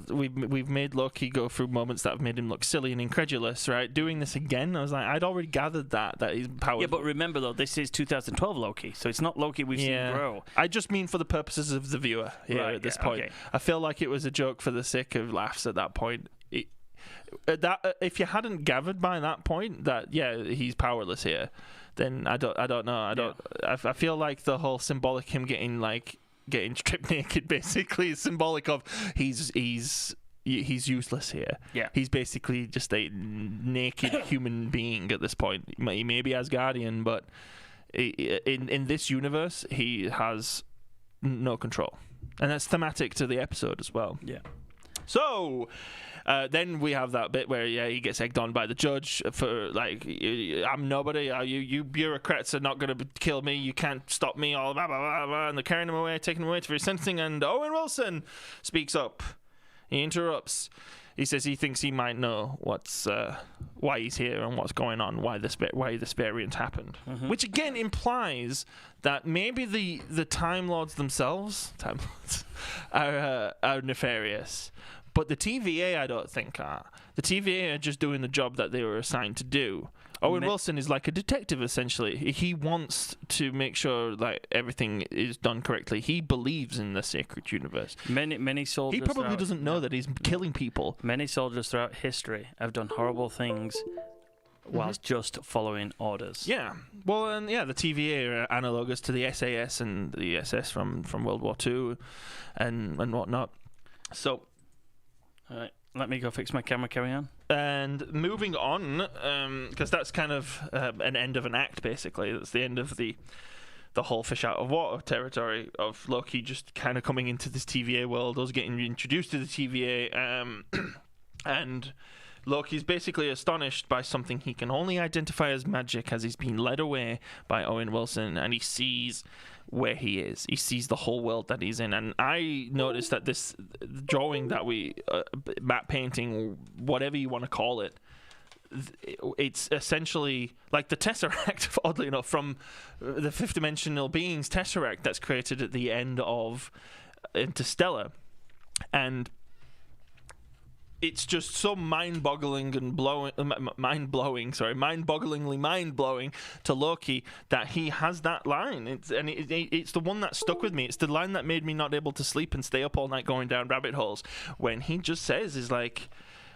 we've made Loki go through moments that have made him look silly and incredulous, right? Doing this again, I was like, I'd already gathered that his powers." Yeah, but remember though, this is 2012 Loki, so it's not Loki we've seen grow. I just mean for the purposes of the viewer here at this point. Okay. I feel like it was a joke for the sake of laughs at that point. If you hadn't gathered by that point that he's powerless here, then I don't know. I feel like the whole symbolic him getting stripped naked basically is symbolic of he's useless here. Yeah, he's basically just a naked human being at this point. He may be Asgardian, but in this universe he has no control, and that's thematic to the episode as well. Yeah. So then we have that bit where he gets egged on by the judge for like, I'm nobody. You bureaucrats are not going to kill me. You can't stop me. All blah blah blah blah. And they're carrying him away, taking him away for his sentencing. And Owen Wilson speaks up. He interrupts. He says he thinks he might know why he's here and what's going on, why this variant happened, which again implies that maybe the Time Lords themselves are nefarious. But the TVA, I don't think are. The TVA are just doing the job that they were assigned to do. Owen Wilson is like a detective, essentially. He wants to make sure that everything is done correctly. He believes in the sacred universe. Many soldiers. He probably doesn't know that he's killing people. Many soldiers throughout history have done horrible things whilst just following orders. Yeah. Well, and the TVA are analogous to the SAS and the SS from World War II and whatnot. So... All right, let me go fix my camera. Carry on. And moving on, because that's kind of an end of an act, basically. That's the end of the whole fish out of water territory of Loki just kind of coming into this TVA world, us getting introduced to the TVA, and Loki's basically astonished by something he can only identify as magic as he's been led away by Owen Wilson, and he sees where he is. He sees the whole world that he's in. And I noticed that this drawing that we, matte painting, whatever you want to call it, it's essentially like the Tesseract, oddly enough, from the fifth dimensional being's Tesseract that's created at the end of Interstellar. And it's just so mind-bogglingly mind-blowing to Loki that he has that line. It's the one that stuck with me. It's the line that made me not able to sleep and stay up all night going down rabbit holes. When he just says, is like,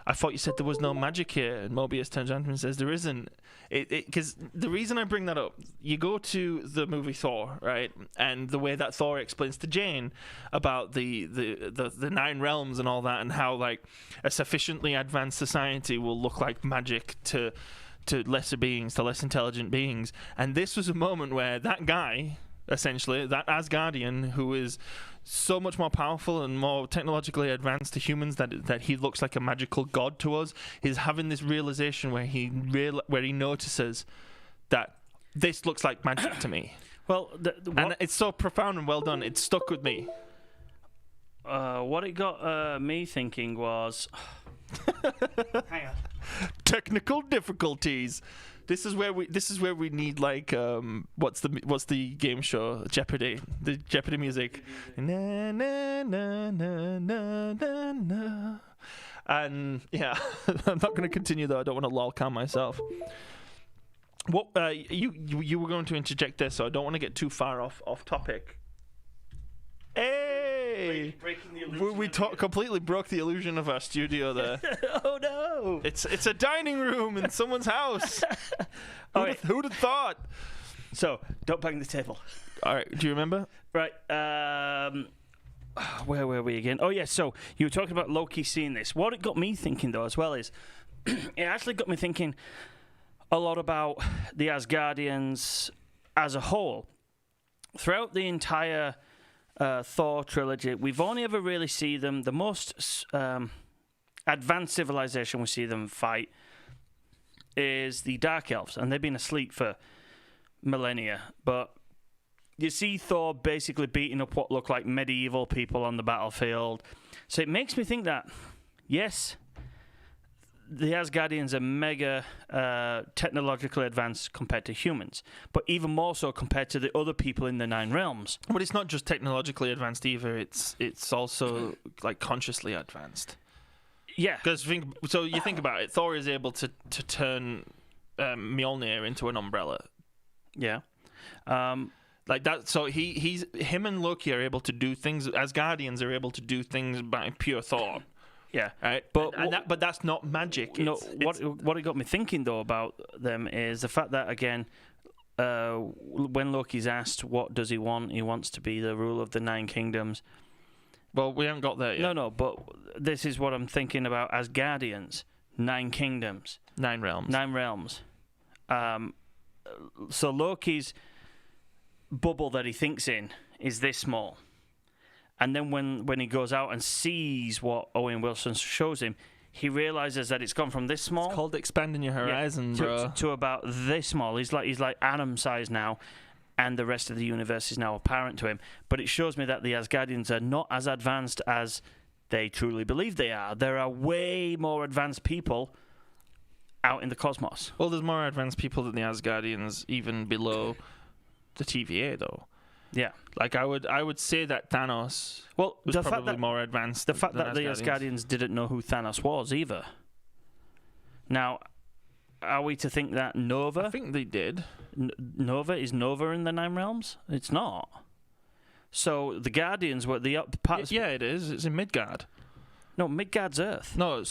I thought you said there was no magic here. And Mobius turns around and says there isn't. Because the reason I bring that up, you go to the movie Thor, right? And the way that Thor explains to Jane about the 9 realms and all that, and how like a sufficiently advanced society will look like magic to lesser beings, to less intelligent beings. And this was a moment where that guy, essentially, that Asgardian, who is so much more powerful and more technologically advanced to humans that he looks like a magical god to us, is having this realization where he notices that this looks like magic to me. Well, and it's so profound and well done. It stuck with me. What it got me thinking was... Hang on. Technical difficulties. This is where we need like what's the game show, Jeopardy, the Jeopardy music, na na na na na na na. And yeah, I'm not going to continue though. I don't want to lol calm myself. What you were going to interject there, so I don't want to get too far off topic. Hey, breaking the illusion. We completely broke the illusion of our studio there. Oh no! It's a dining room in someone's house. Who'd have thought? So don't bang the table. All right. Do you remember? Right. Where were we again? Oh yeah. So you were talking about Loki seeing this. What it got me thinking though, as well, is it actually got me thinking a lot about the Asgardians as a whole. Throughout the entire Thor trilogy, we've only ever really seen them, the most advanced civilization we see them fight is the Dark Elves, and they've been asleep for millennia. But you see Thor basically beating up what look like medieval people on the battlefield. So it makes me think that, yes, the Asgardians are mega technologically advanced compared to humans, but even more so compared to the other people in the Nine Realms. But it's not just technologically advanced either. It's also like consciously advanced. Yeah. Because you think about it, Thor is able to turn Mjolnir into an umbrella. Yeah. Like that. So him and Loki are able to do things. Asgardians are able to do things by pure thought. Yeah, right. But that's not magic. What it got me thinking though about them is the fact that again, when Loki's asked what does he want, he wants to be the ruler of the Nine Kingdoms. Well, we haven't got there yet. No, but this is what I'm thinking about as Guardians. 9 kingdoms. 9 realms. 9 realms. So Loki's bubble that he thinks in is this small. And then when he goes out and sees what Owen Wilson shows him, he realizes that it's gone from this small. It's called expanding your horizon, bro. To about this small. He's like atom size now, and the rest of the universe is now apparent to him. But it shows me that the Asgardians are not as advanced as they truly believe they are. There are way more advanced people out in the cosmos. Well, there's more advanced people than the Asgardians, even below the TVA, though. Yeah, like I would say that Thanos was probably more advanced. The fact that the Asgardians didn't know who Thanos was either. Now, are we to think that Nova? I think they did. Nova is Nova in the Nine Realms? It's not. So the Guardians were the Yeah, it is. It's in Midgard. No, Midgard's Earth. No,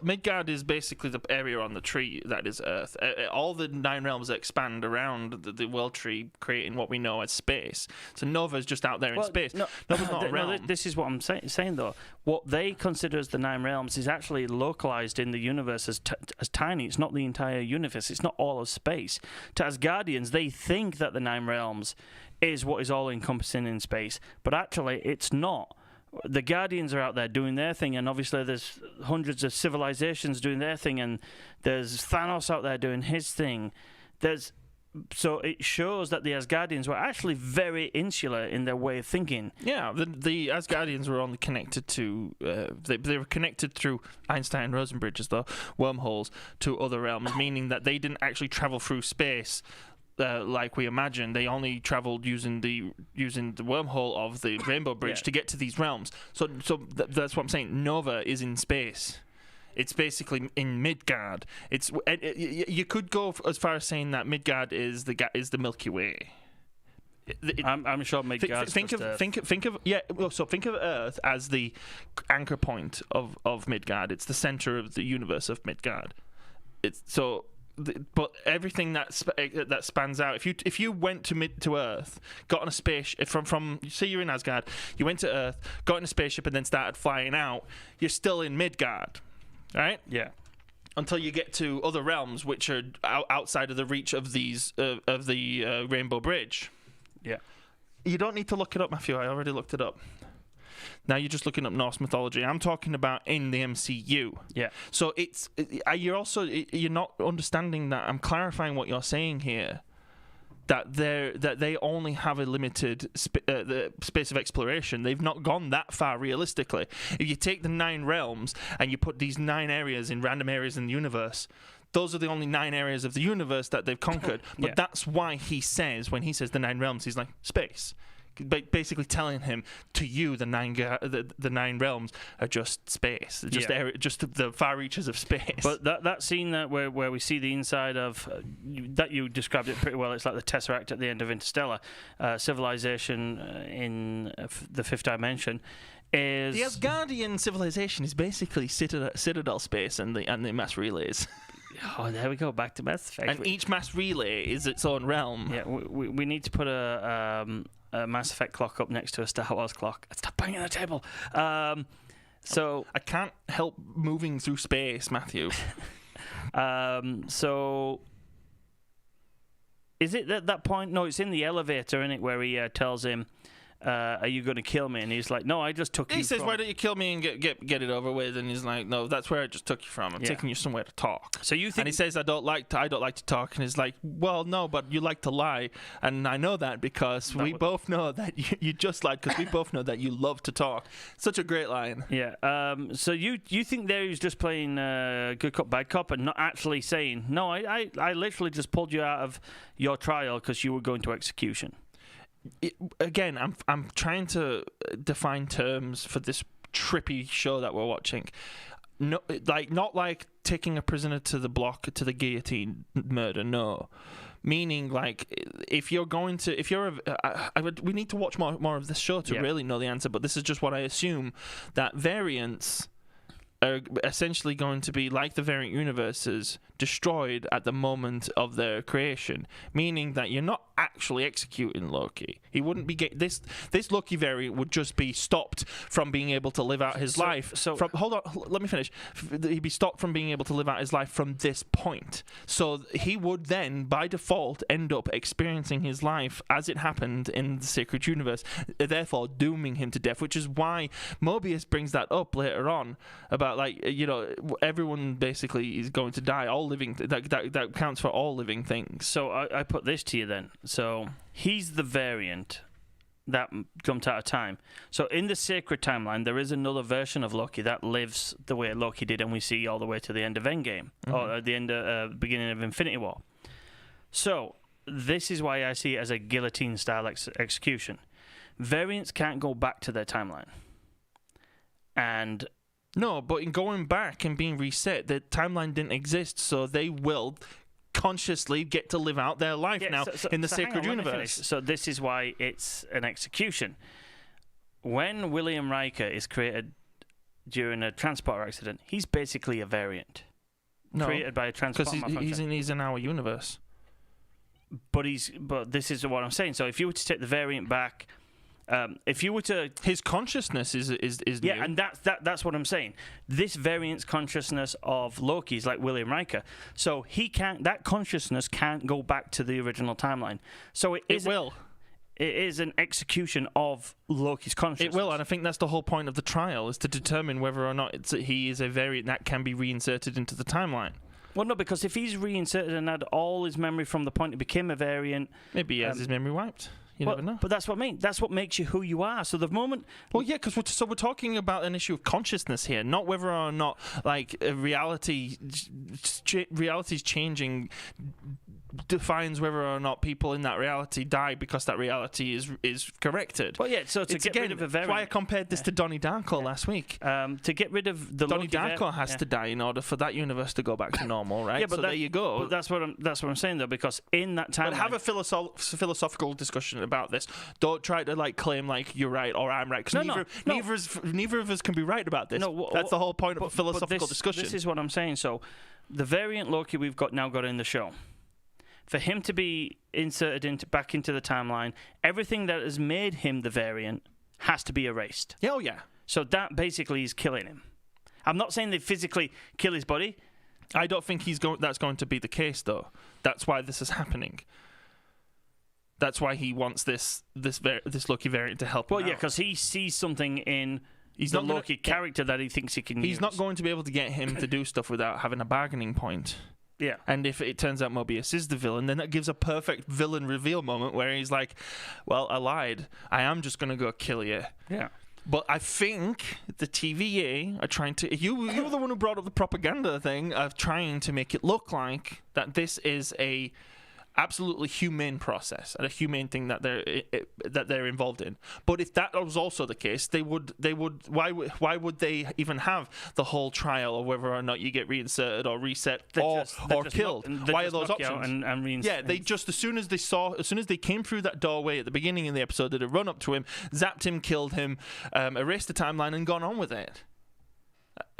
Midgard is basically the area on the tree that is Earth. All the 9 realms expand around the world tree, creating what we know as space. So Nova's just out there in space. Nova's not a realm. This is what I'm saying, though. What they consider as the 9 realms is actually localized in the universe as tiny. It's not the entire universe. It's not all of space. To Asgardians, they think that the 9 realms is what is all-encompassing in space, but actually it's not. The Guardians are out there doing their thing, and obviously there's hundreds of civilizations doing their thing, and there's Thanos out there doing his thing. So it shows that the Asgardians were actually very insular in their way of thinking. Yeah, the Asgardians were only connected to they were connected through Einstein-Rosen bridges, though, wormholes, to other realms, meaning that they didn't actually travel through space. Like we imagined, they only traveled using the wormhole of the Rainbow Bridge to get to these realms. So that's what I'm saying. Nova is in space. It's basically in Midgard. You could go as far as saying that Midgard is the Milky Way. I'm sure Midgard. Think of Earth as the anchor point of Midgard. It's the center of the universe of Midgard. But everything that spans out. If you went to Earth, got on a spaceship from say you're in Asgard, you went to Earth, got in a spaceship, and then started flying out, you're still in Midgard, right? Yeah. Until you get to other realms, which are outside of the reach of these of the Rainbow Bridge. Yeah. You don't need to look it up, Matthew. I already looked it up. Now you're just looking up Norse mythology. I'm talking about in the MCU. Yeah. So you're not understanding that. I'm clarifying what you're saying here. That they only have a limited the space of exploration. They've not gone that far realistically. If you take the 9 realms and you put these 9 areas in random areas in the universe, those are the only 9 areas of the universe that they've conquered. But that's why he says, when he says the 9 realms, he's like space. Basically telling him, to you, the 9 realms are just space, just the far reaches of space. But that scene where we see the inside of that, you described it pretty well. It's like the Tesseract at the end of Interstellar. Civilization in the 5th dimension is the Asgardian civilization is basically Citadel space and the mass relays. Oh, there we go, back to Mass Effect. And each mass relay is its own realm. Yeah, we need to put a Mass Effect clock up next to a Star Wars clock. Stop banging the table. So I can't help moving through space, Matthew. So is it at that point? No, it's in the elevator, isn't it, where he tells him are you going to kill me? And he's like, no, I just took you. He says, from... why don't you kill me and get it over with? And he's like, no, that's where I just took you from. I'm taking you somewhere to talk. So you think? And he says, I don't like to talk. And he's like, well, no, but you like to lie, and I know that because we both know that you just lied because we both know that you love to talk. Such a great line. Yeah. So you think there he's just playing good cop, bad cop, and not actually saying, no, I literally just pulled you out of your trial because you were going to execution. Again, I'm trying to define terms for this trippy show that we're watching. No, not like taking a prisoner to the block to the guillotine murder. No, meaning like if you're we need to watch more of this show to really know the answer. But this is just what I assume, that variants are essentially going to be like the variant universes, destroyed at the moment of their creation, meaning that you're not actually executing Loki. He wouldn't be this Loki variant would just be stopped from being able to live out his life. Hold on, let me finish. He'd be stopped from being able to live out his life from this point. So he would then, by default, end up experiencing his life as it happened in the Sacred Universe, therefore dooming him to death. Which is why Mobius brings that up later on about everyone basically is going to die. All living that counts for all living things. So I put this to you then. So he's the variant that jumped out of time. So in the sacred timeline, there is another version of Loki that lives the way Loki did, and we see all the way to the end of Endgame, or at the end of beginning of Infinity War. So this is why I see it as a guillotine-style execution. Variants can't go back to their timeline. And no, but in going back and being reset, the timeline didn't exist, so they will consciously get to live out their life now in the Sacred Universe. So this is why it's an execution. When William Riker is created during a transporter accident, he's basically a variant. Created by a transporter because he's in our universe. But this is what I'm saying. So if you were to take the variant back, if you were to, his consciousness is yeah, new. and that's what I'm saying. This variant's consciousness of Loki is like William Riker, so that consciousness can't go back to the original timeline. So it is an execution of Loki's consciousness. It will, and I think that's the whole point of the trial, is to determine whether or not he is a variant that can be reinserted into the timeline. Well, no, because if he's reinserted and had all his memory from the point he became a variant, maybe he has his memory wiped. You never know. But that's what I mean. That's what makes you who you are. So the moment... Well, yeah, because we're talking about an issue of consciousness here, not whether or not reality's changing defines whether or not people in that reality die because that reality is corrected. Well, yeah, so to get rid of a variant... That's why I compared this to Donnie Darko last week. To get rid of the Donnie Darko has to die in order for that universe to go back to normal, right? Yeah, but so there you go. But that's what I'm saying, though, because in that time... But have a philosophical discussion about this. Don't try to claim you're right or I'm right, because neither of us can be right about this. That's the whole point of a philosophical discussion. This is what I'm saying. So the variant Loki we've got in the show, for him to be inserted back into the timeline, everything that has made him the variant has to be erased. Yeah, oh yeah. So that basically is killing him. I'm not saying they physically kill his body. I don't think that's going to be the case, though. That's why this is happening. That's why he wants this Loki variant to help him out. Well, yeah, because he sees something in the Loki character that he thinks he can use. He's not going to be able to get him to do stuff without having a bargaining point. Yeah. And if it turns out Mobius is the villain, then that gives a perfect villain reveal moment where he's like, well, I lied. I am just going to go kill you. Yeah. But I think the TVA are trying to... You were the one who brought up the propaganda thing of trying to make it look like that this is a absolutely humane process and a humane thing that they're involved in. But if that was also the case, they would why would they even have the whole trial of whether or not you get reinserted or reset or killed? Why are those options? And yeah, they just as soon as they came through that doorway at the beginning of the episode, they'd have run up to him, zapped him, killed him, erased the timeline, and gone on with it.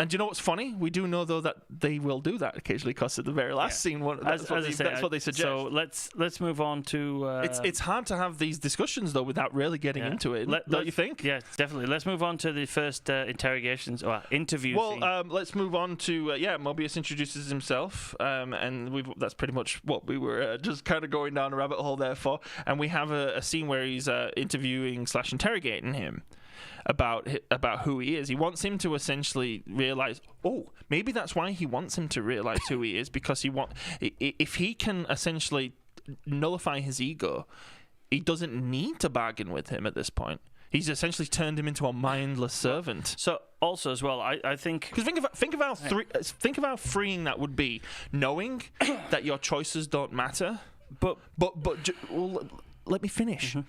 And do you know what's funny? We do know though that they will do that occasionally, because at the very last scene, that's what they suggest. So let's move on to. It's hard to have these discussions though without really getting into it. Don't you think? Yeah, definitely. Let's move on to the first interrogations or interview. Well, let's move on to Mobius introduces himself, and that's pretty much what we were just kind of going down a rabbit hole there for. And we have a scene where he's interviewing / interrogating him about who he is. He wants him to essentially realize, maybe that's why he wants him to realize who he is, because if he can essentially nullify his ego, he doesn't need to bargain with him at this point. He's essentially turned him into a mindless servant. So also as well, I think, because think of how freeing that would be, knowing that your choices don't matter. But let me finish. Mm-hmm.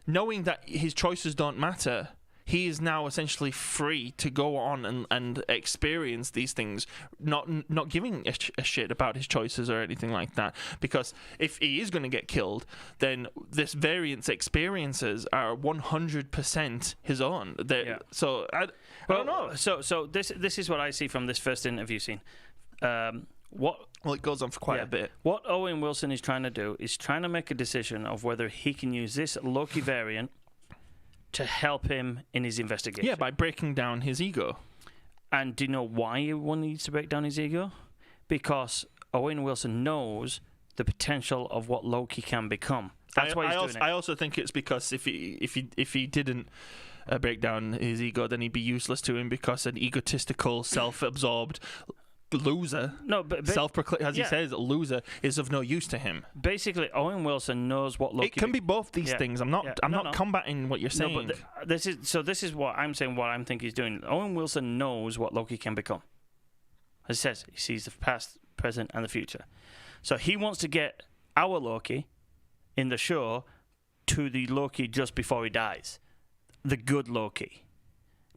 Knowing that his choices don't matter, he is now essentially free to go on and experience these things, not giving a shit about his choices or anything like that. Because if he is going to get killed, then this variant's experiences are 100% his own. So I don't know. So this is what I see from this first interview scene. It goes on for quite a bit. What Owen Wilson is trying to do is trying to make a decision of whether he can use this Loki variant to help him in his investigation. Yeah, by breaking down his ego. And do you know why one needs to break down his ego? Because Owen Wilson knows the potential of what Loki can become. That's why he's doing it. I also think it's because if he didn't break down his ego, then he'd be useless to him, because an egotistical, self-absorbed loser, self-proclaimed, as he says, loser, is of no use to him. Basically, Owen Wilson knows what Loki. It can be both these things. I'm not combating what you're saying. No, but this is what I'm saying. What I'm thinking he's doing. Owen Wilson knows what Loki can become. As he says, he sees the past, present, and the future. So he wants to get our Loki in the show to the Loki just before he dies, the good Loki.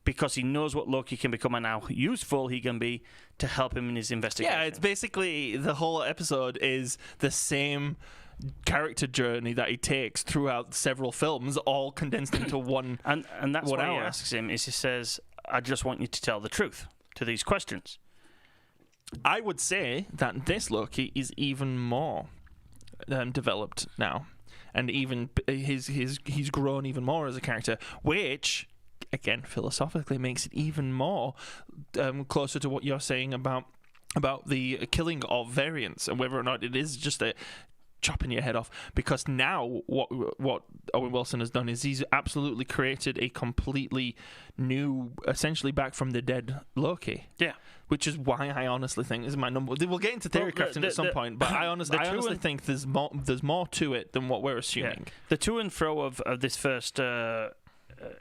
Because he knows what Loki can become and how useful he can be to help him in his investigation. Yeah, it's basically the whole episode is the same character journey that he takes throughout several films, all condensed into one. And that's what he asks him. Is he says, "I just want you to tell the truth to these questions." I would say that this Loki is even more developed now, and even he's grown even more as a character, which, again, philosophically makes it even more closer to what you're saying about the killing of variants, and whether or not it is just a chopping your head off. Because now what Owen Wilson has done is he's absolutely created a completely new, essentially back from the dead Loki. Yeah. Which is why I honestly think is my number. We'll get into theory crafting at some point, but I honestly think there's more to it than what we're assuming. Yeah. The to and fro of this first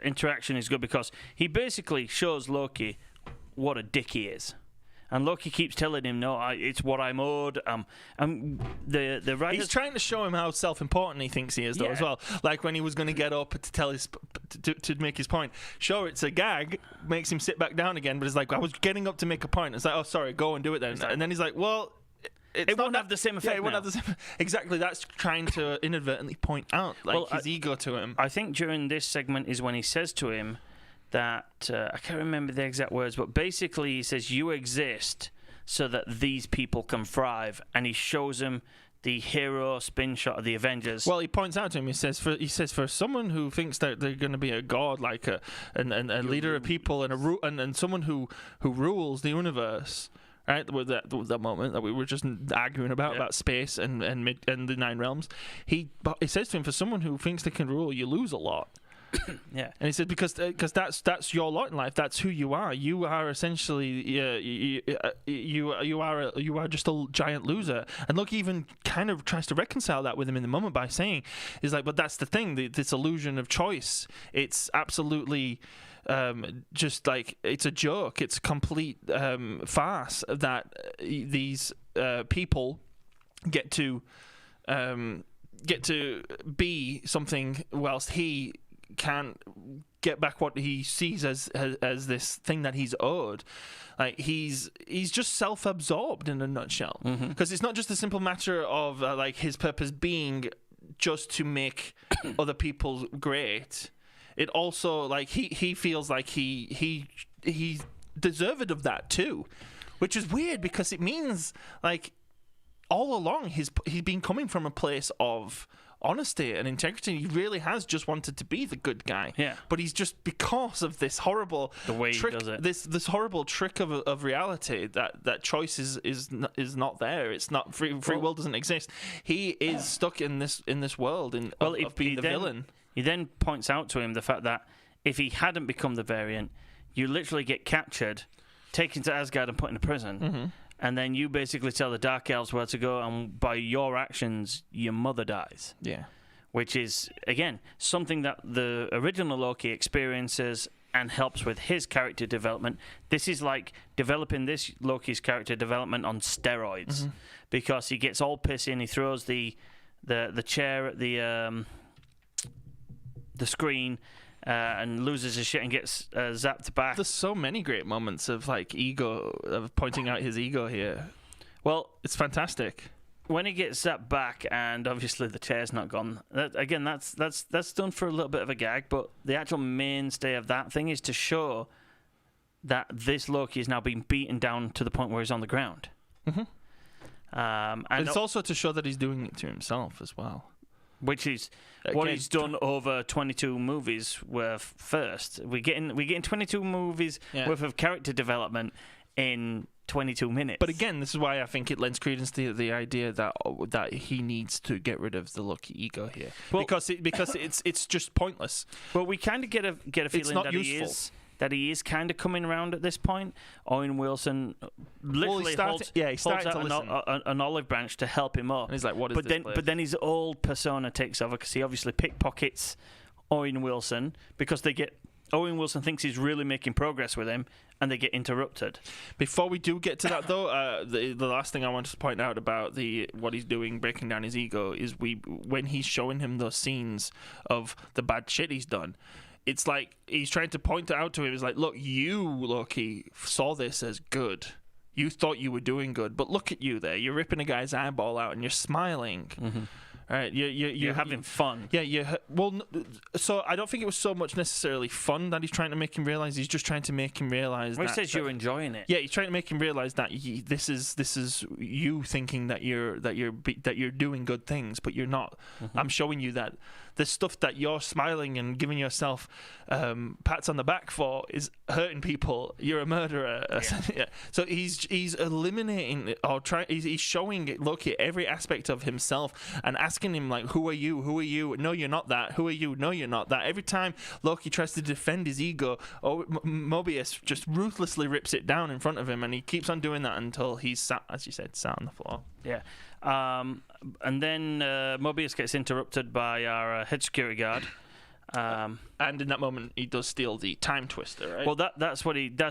interaction is good, because he basically shows Loki what a dick he is, and Loki keeps telling him, "No, it's what I'm owed." The writers, he's trying to show him how self-important he thinks he is, though, as well. Like when he was going to get up to tell to make his point. Sure, it's a gag, makes him sit back down again, but it's like, I was getting up to make a point. It's like, oh, sorry, go and do it then. And then he's like, well, it won't have the same effect. Yeah, it won't have the same. Exactly. That's trying to inadvertently point out his ego to him. I think during this segment is when he says to him that I can't remember the exact words, but basically he says, "You exist so that these people can thrive," and he shows him the hero spin shot of the Avengers. Well, he points out to him. He says, for someone who thinks that they're going to be a god, like a leader of people, and someone who rules the universe. Right, with that moment that we were just arguing about space and the Nine Realms, he says to him, for someone who thinks they can rule, you lose a lot. Yeah, and he said because that's your lot in life. That's who you are. You are essentially you are just a giant loser. And Loki even kind of tries to reconcile that with him in the moment by saying, "Is like, but that's the thing. This illusion of choice. It's absolutely." Just like it's a joke, it's a complete farce that these people get to be something, whilst he can't get back what he sees as this thing that he's owed. Like he's just self-absorbed in a nutshell, because it's not just a simple matter of like his purpose being just to make other people great. It also, like, he feels like he deserved of that too, which is weird because it means like all along he's been coming from a place of honesty and integrity. He really has just wanted to be the good guy. Yeah. But he's just, because of this horrible the way trick, he does it. this horrible trick of reality, that choice is not there. It's not free will doesn't exist. He is stuck in this world of being the villain. He then points out to him the fact that if he hadn't become the variant, you literally get captured, taken to Asgard and put in a prison. Mm-hmm. And then you basically tell the Dark Elves where to go, and by your actions, your mother dies. Yeah. Which is, again, something that the original Loki experiences and helps with his character development. This is like developing this Loki's character development on steroids, because he gets all pissy and he throws the chair at the screen and loses his shit and gets zapped back. There's so many great moments of like ego, of pointing out his ego here. Well, it's fantastic. When he gets zapped back, and obviously the chair's not gone. Again, that's done for a little bit of a gag, but the actual mainstay of that thing is to show that this Loki is now being beaten down to the point where he's on the ground. Mm-hmm. And it's also to show that he's doing it to himself as well. Which is what he's done over 22 movies worth first. We're getting 22 movies worth of character development in 22 minutes. But again, this is why I think it lends credence to the idea that he needs to get rid of the Loki ego here, because it's just pointless. Well, we kind of get a feeling that useful. He is kind of coming around at this point. Owen Wilson literally holds out an olive branch to help him up. And he's like, "What is this place?" But then his old persona takes over, because he obviously pickpockets Owen Wilson, because Owen Wilson thinks he's really making progress with him, and they get interrupted. Before we do get to that, though, the last thing I wanted to point out about what he's doing, breaking down his ego, is when he's showing him those scenes of the bad shit he's done. It's like he's trying to point it out to him. It's like, look, you, Loki, saw this as good. You thought you were doing good, but look at you there. You're ripping a guy's eyeball out and you're smiling. Mm-hmm. All right, you're having fun. Yeah, so I don't think it was so much necessarily fun that he's trying to make him realize. He's just trying to make him realize. Well, he says you're enjoying it. Yeah, he's trying to make him realize that this is you thinking that you're doing good things, but you're not. Mm-hmm. I'm showing you that the stuff that you're smiling and giving yourself pats on the back for is hurting people. You're a murderer. Yeah. So he's eliminating or he's showing Loki every aspect of himself and asking him, like, who are you? Who are you? No, you're not that. Who are you? No, you're not that. Every time Loki tries to defend his ego, Mobius just ruthlessly rips it down in front of him, and he keeps on doing that until he's sat, as you said, sat on the floor. Yeah. And then Mobius gets interrupted by our head security guard. And in that moment, he does steal the time twister, right? Well, that's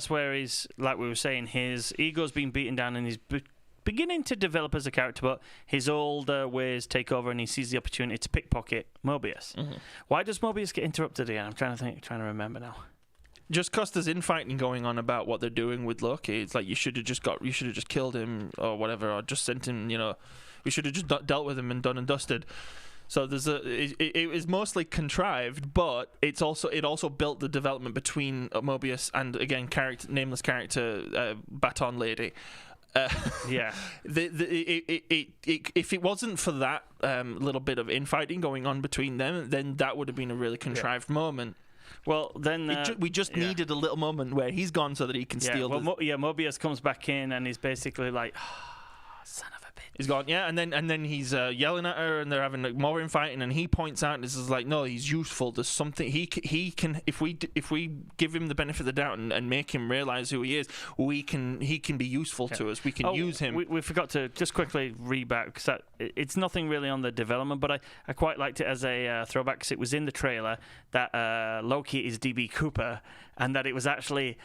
where he's, like we were saying, his ego's been beaten down, and he's beginning to develop as a character, but his old ways take over, and he sees the opportunity to pickpocket Mobius. Mm-hmm. Why does Mobius get interrupted again? I'm trying to remember now. Just because there's infighting going on about what they're doing with Loki. It's like you should have just killed him or whatever, or just sent him. We should have just dealt with him and done and dusted. So it was mostly contrived, but it also built the development between Mobius and, again, nameless character Baton Lady. Yeah. If it wasn't for that little bit of infighting going on between them, then that would have been a really contrived moment. Well, then we just needed a little moment where he's gone so that he can steal. Well, Mobius comes back in and he's basically like, son of a bitch. He's gone, yeah, and then he's yelling at her, and they're having more infighting, and he points out, and this is like, no, he's useful. There's something he can if we give him the benefit of the doubt and make him realize who he is, he can be useful to us. We can use him. We forgot to just quickly read back, because it's nothing really on the development, but I quite liked it as a throwback, because it was in the trailer that Loki is DB Cooper, and that it was actually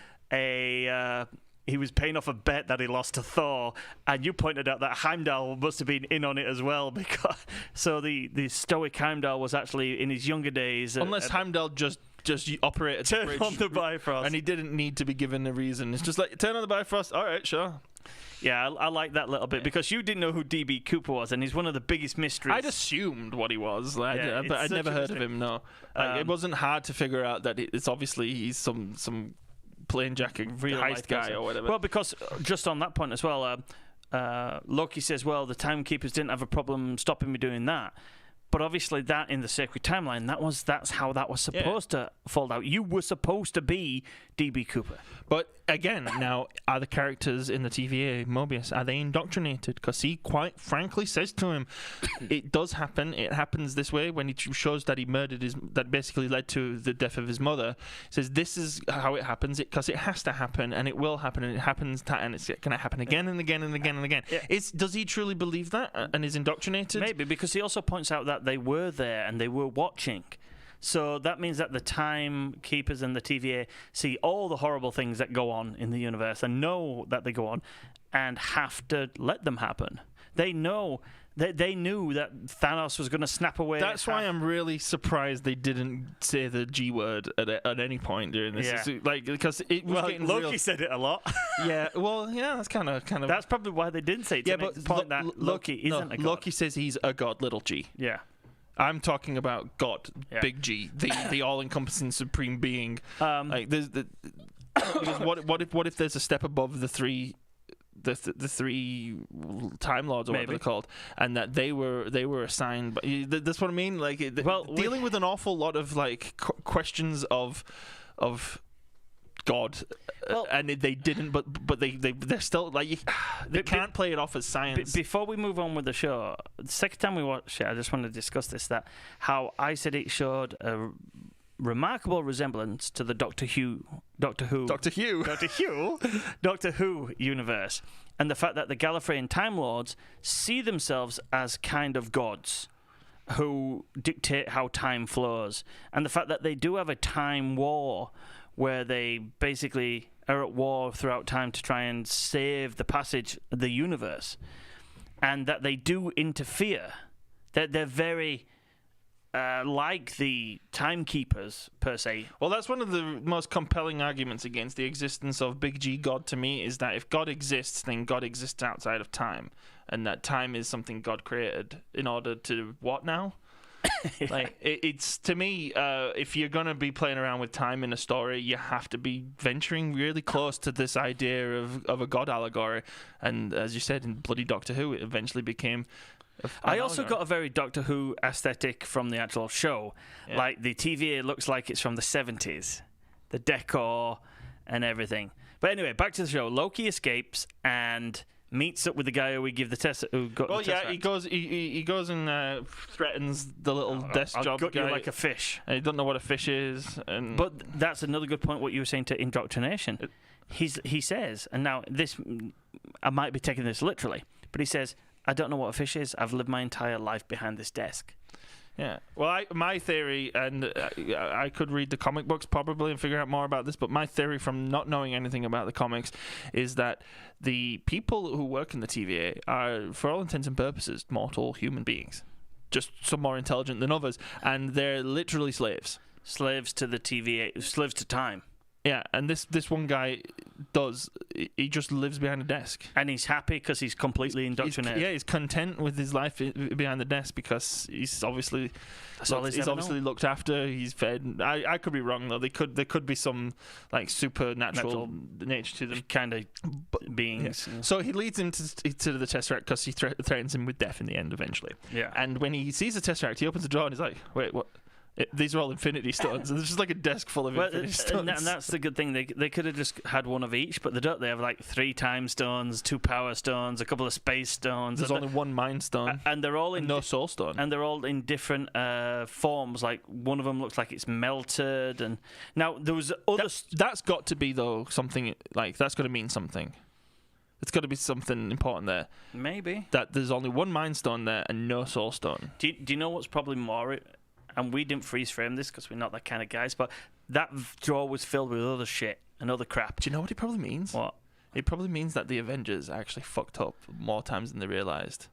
he was paying off a bet that he lost to Thor, and you pointed out that Heimdall must have been in on it as well, because the stoic Heimdall was actually in his younger days. Unless Heimdall just operated turn the bridge on the Bifrost, and he didn't need to be given a reason. It's just like, turn on the Bifrost. All right, sure. Yeah, I like that little bit, because you didn't know who DB Cooper was, and he's one of the biggest mysteries. I'd assumed what he was, but I'd never heard of him. No, it wasn't hard to figure out that it's obviously he's some plane jacket heist guy or whatever. Well, because just on that point as well, Loki says, well, the timekeepers didn't have a problem stopping me doing that. But obviously that in the sacred timeline, that's how that was supposed to fold out. You were supposed to be D.B. Cooper. But again, now, are the characters in the TVA, Mobius, are they indoctrinated? Because he quite frankly says to him, it does happen. It happens this way when he shows that he murdered that basically led to the death of his mother. He says, this is how it happens, because it has to happen, and it will happen, and it happens, and it's going to happen again and again and again and again. Yeah. Does he truly believe that and is indoctrinated? Maybe, because he also points out that they were there and they were watching. So that means that the timekeepers and the TVA see all the horrible things that go on in the universe and know that they go on and have to let them happen. They know they knew that Thanos was going to snap away. That's why I'm really surprised they didn't say the G word at any point during this. Yeah. Like, because it was getting Loki said it a lot. Yeah, well, yeah, that's kind of. That's probably why they didn't say it. But the point that Loki isn't a god. Loki says he's a god, little g. Yeah. I'm talking about God, big G, the all-encompassing supreme being. Like, there's because what if there's a step above the three Time Lords or whatever they're called, and that they were assigned. But that's what I mean. Like, dealing with an awful lot of like questions of God, and they didn't, but they're still like they can't play it off as science. Before we move on with the show, the second time we watched it, I just want to discuss this: that how I said it showed a remarkable resemblance to the Doctor Who universe, and the fact that the Gallifreyan Time Lords see themselves as kind of gods who dictate how time flows, and the fact that they do have a time war where they basically are at war throughout time to try and save the passage of the universe, and that they do interfere. That they're very like the timekeepers per se. Well, that's one of the most compelling arguments against the existence of Big G God to me, is that if God exists, then God exists outside of time, and that time is something God created in order to what now? Like, it's to me, if you're gonna be playing around with time in a story, you have to be venturing really close to this idea of a god allegory. And as you said in bloody Doctor Who, it eventually became. I also got a very Doctor Who aesthetic from the actual show. Yeah. Like, the TVA looks like it's from the 70s, the decor and everything. But anyway, back to the show. Loki escapes and meets up with the guy who we give the test. Who got the tesseract. He goes and threatens the little desk job gut guy. you like a fish. And he doesn't know what a fish is. But that's another good point. What you were saying to indoctrination. He says, and now this, I might be taking this literally, but he says, "I don't know what a fish is. I've lived my entire life behind this desk." Yeah. Well, my theory, and I could read the comic books probably and figure out more about this, but my theory from not knowing anything about the comics is that the people who work in the TVA are, for all intents and purposes, mortal human beings. Just some more intelligent than others. And they're literally slaves. Slaves to the TVA, slaves to time. Yeah, and this one guy he just lives behind a desk. And he's happy because he's completely indoctrinated. He's content with his life behind the desk because he's obviously looked after, he's fed. I could be wrong though. There could be some like supernatural nature to them. Kind of beings. Yeah. So he leads him to the Tesseract because he threatens him with death in the end eventually. Yeah. And when he sees the Tesseract, he opens the door and he's like, wait, what? These are all Infinity Stones. And there's just like a desk full of Infinity Stones. And that's the good thing. They could have just had one of each, but they don't. They have like 3 Time Stones, 2 Power Stones, a couple of Space Stones. There's only 1 Mind Stone. And they're all in no Soul Stone. And they're all in different forms. Like, one of them looks like it's melted. And now there was other. That's got to be, though, something like that's got to mean something. It's got to be something important there. Maybe. That there's only 1 Mind Stone there and no Soul Stone. Do you know what's probably more? And we didn't freeze frame this because we're not that kind of guys, but that drawer was filled with other shit and other crap. Do you know what it probably means? What? It probably means that the Avengers actually fucked up more times than they realised.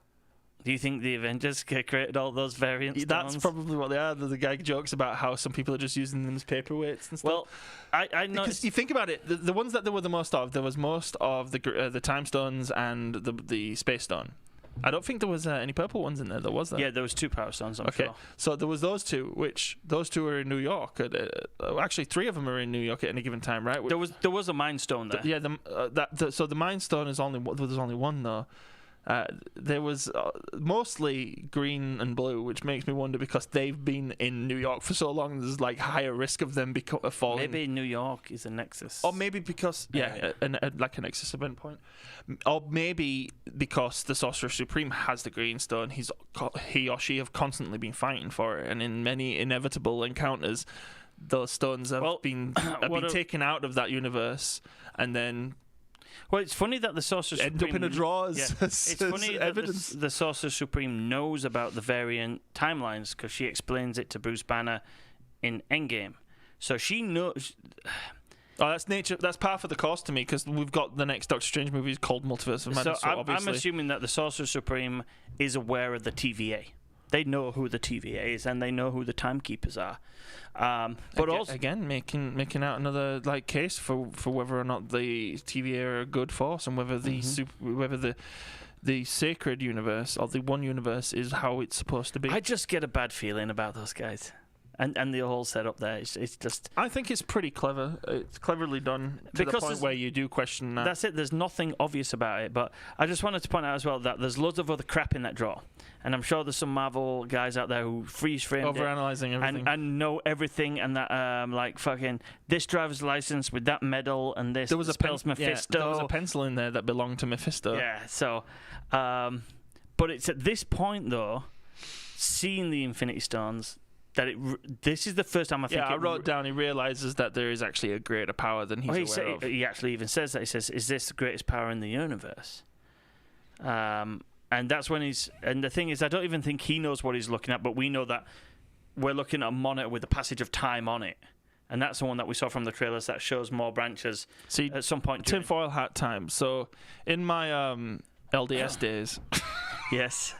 Do you think the Avengers created all those variants? That's probably what they are. The guy jokes about how some people are just using them as paperweights and stuff. Well, I know. Because you think about it, the ones that there were the most of, there was most of the Time Stones and the Space Stone. I don't think there was any purple ones in there. There was there. Yeah, there was 2 Power Stones. I'm Okay, sure. so there was those two, are in New York. Actually, 3 of them are in New York at any given time, right? There was a Mind Stone there. Yeah, so the Mind Stone is there's only one though. There was mostly green and blue, which makes me wonder because they've been in New York for so long. There's like higher risk of them falling. Maybe New York is a nexus. Or maybe because like a nexus event point, or maybe because the Sorcerer Supreme has the Green Stone, he or she have constantly been fighting for it, and in many inevitable encounters, those stones have been taken out of that universe, and then. Well, it's funny that the Sorcerer Supreme... Supreme... End up in a drawer it's funny that the Sorcerer Supreme knows about the variant timelines because she explains it to Bruce Banner in Endgame. So she knows... Oh, that's nature. That's par for the course to me because we've got the next Doctor Strange movie is called Multiverse of Madness. So I'm assuming that the Sorcerer Supreme is aware of the TVA. They know who the TVA is and they know who the Timekeepers are. But also again, making out another case for whether or not the TVA are a good force and whether the sacred universe or the one universe is how it's supposed to be. I just get a bad feeling about those guys. And the whole setup there, it's just... I think it's pretty clever. It's cleverly done to the point where you do question that. That's it. There's nothing obvious about it. But I just wanted to point out as well that there's loads of other crap in that drawer. And I'm sure there's some Marvel guys out there who freeze-framed overanalyzing everything. And know everything. And that, fucking, this driver's license with that medal and this spells Mephisto. Yeah, there was a pencil in there that belonged to Mephisto. Yeah, so... but it's at this point, though, seeing the Infinity Stones... this is the first time I think... Yeah, I wrote down he realizes that there is actually a greater power than he's aware of. He actually even says that. He says, is this the greatest power in the universe? And that's when he's... And the thing is, I don't even think he knows what he's looking at, but we know that we're looking at a monitor with the passage of time on it. And that's the one that we saw from the trailers that shows more branches at some point. Tinfoil hat time. So in my LDS days... Yes.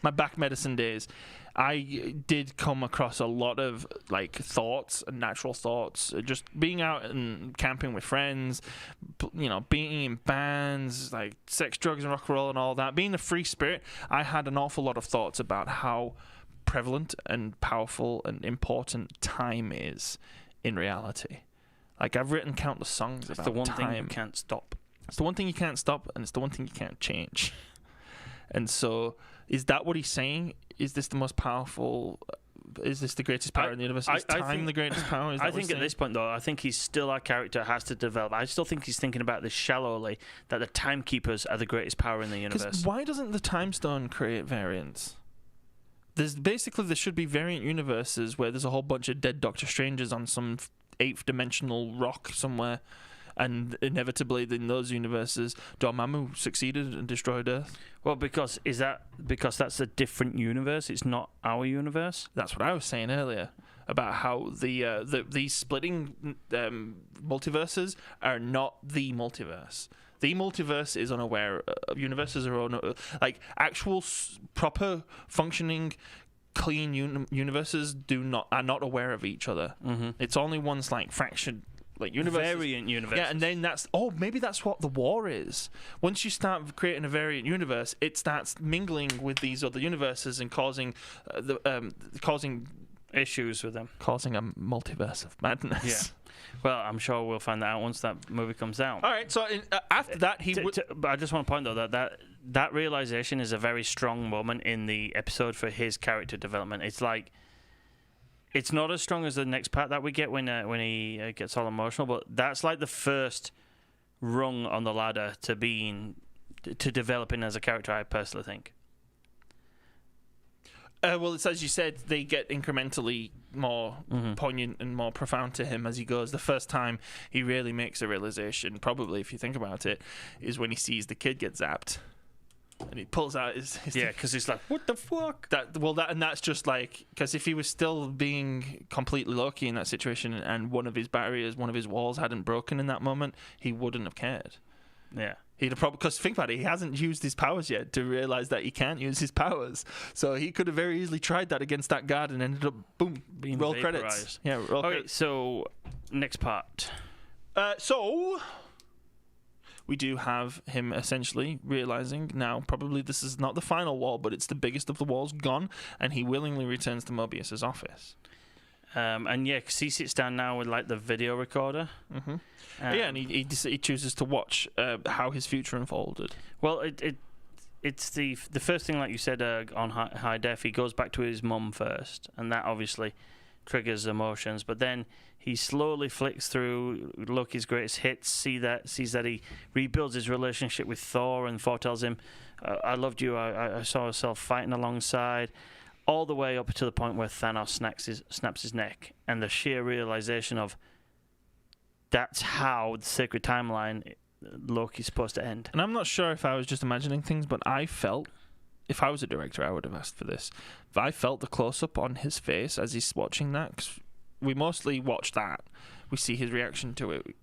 My back medicine days... I did come across a lot of thoughts and natural thoughts, just being out and camping with friends, being in bands, sex, drugs, and rock and roll and all that. Being a free spirit, I had an awful lot of thoughts about how prevalent and powerful and important time is in reality. I've written countless songs about time. It's the one thing you can't stop. It's the one thing you can't stop, and it's the one thing you can't change. And so, is that what he's saying? Is this the most powerful? Is this the greatest power in the universe? Is time the greatest power? I think at this point, though, I think he's still our character has to develop. I still think he's thinking about this shallowly, that the Timekeepers are the greatest power in the universe. Why doesn't the Time Stone create variants? There should be variant universes where there's a whole bunch of dead Doctor Strangers on some 8th dimensional rock somewhere. And inevitably, in those universes, Dormammu succeeded and destroyed Earth. Well, because that's a different universe. It's not our universe. That's what I was saying earlier about how these splitting multiverses are not the multiverse. The multiverse is unaware. Universes are actual proper functioning, clean universes are not aware of each other. Mm-hmm. It's only ones fractured. Variant universe. Yeah, and then maybe that's what the war is. Once you start creating a variant universe, it starts mingling with these other universes and causing issues with them. Causing a multiverse of madness. Yeah. Well, I'm sure we'll find that out once that movie comes out. All right, so after that, but I just want to point out that realization is a very strong moment in the episode for his character development. It's not as strong as the next part that we get when he gets all emotional, but that's the first rung on the ladder to developing as a character, I personally think. Well, it's as you said, they get incrementally more poignant and more profound to him as he goes. The first time he really makes a realization, probably if you think about it, is when he sees the kid get zapped. And he pulls out his because he's like, what the fuck? That's just because if he was still being completely Loki in that situation and one of his walls hadn't broken in that moment, he wouldn't have cared. Yeah. He'd have probably, because think about it, he hasn't used his powers yet to realize that he can't use his powers. So he could have very easily tried that against that guard and ended up, boom, being roll vaporized. Credits. Yeah, roll credits. So next part. So we do have him essentially realizing now probably this is not the final wall, but it's the biggest of the walls gone, and he willingly returns to Mobius's office. And yeah, 'cause he sits down now with like the video recorder. Mm-hmm. And he chooses to watch how his future unfolded. Well, it's the first thing, like you said, on high def. He goes back to his mum first, and that obviously triggers emotions. But then he slowly flicks through Loki's greatest hits. Sees that he rebuilds his relationship with Thor, and Thor tells him, "I loved you. I saw myself fighting alongside." All the way up to the point where Thanos snaps his neck, and the sheer realization of that's how the sacred timeline Loki's supposed to end. And I'm not sure if I was just imagining things, but I felt, if I was a director, I would have asked for this. But I felt the close-up on his face as he's watching that, 'cause we mostly watch that. We see his reaction to it.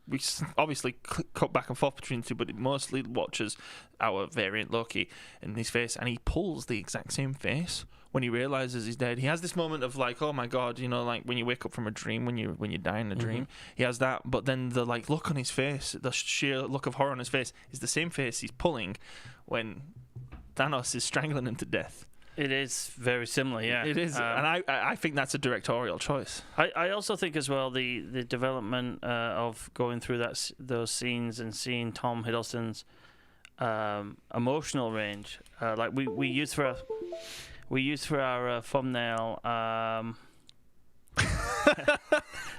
We obviously cut back and forth between the two, but it mostly watches our variant Loki in his face, and he pulls the exact same face when he realizes he's dead. He has this moment of like, oh my god, like when you wake up from a dream, when you die in a dream. He has that, but then the like look on his face, the sheer look of horror on his face, is the same face he's pulling when Thanos is strangling him to death. It is very similar, yeah. It is, and I think that's a directorial choice. I also think as well the development of going through those scenes and seeing Tom Hiddleston's emotional range, like we used for our thumbnail.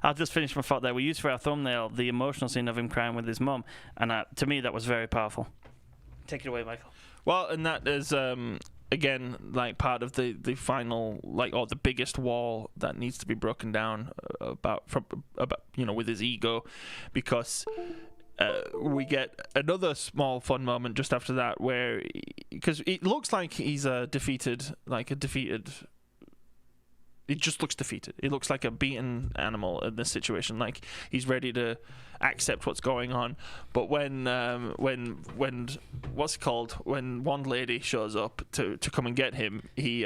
I'll just finish my thought there. We used for our thumbnail the emotional scene of him crying with his mum, and to me that was very powerful. Take it away, Michael. Well, and that is. Again, like part of the final, like, or the biggest wall that needs to be broken down about with his ego, because we get another small fun moment just after that where, because it looks like he's defeated. It just looks defeated. It looks like a beaten animal in this situation. Like he's ready to accept what's going on. But when what's it called? When one lady shows up to come and get him, he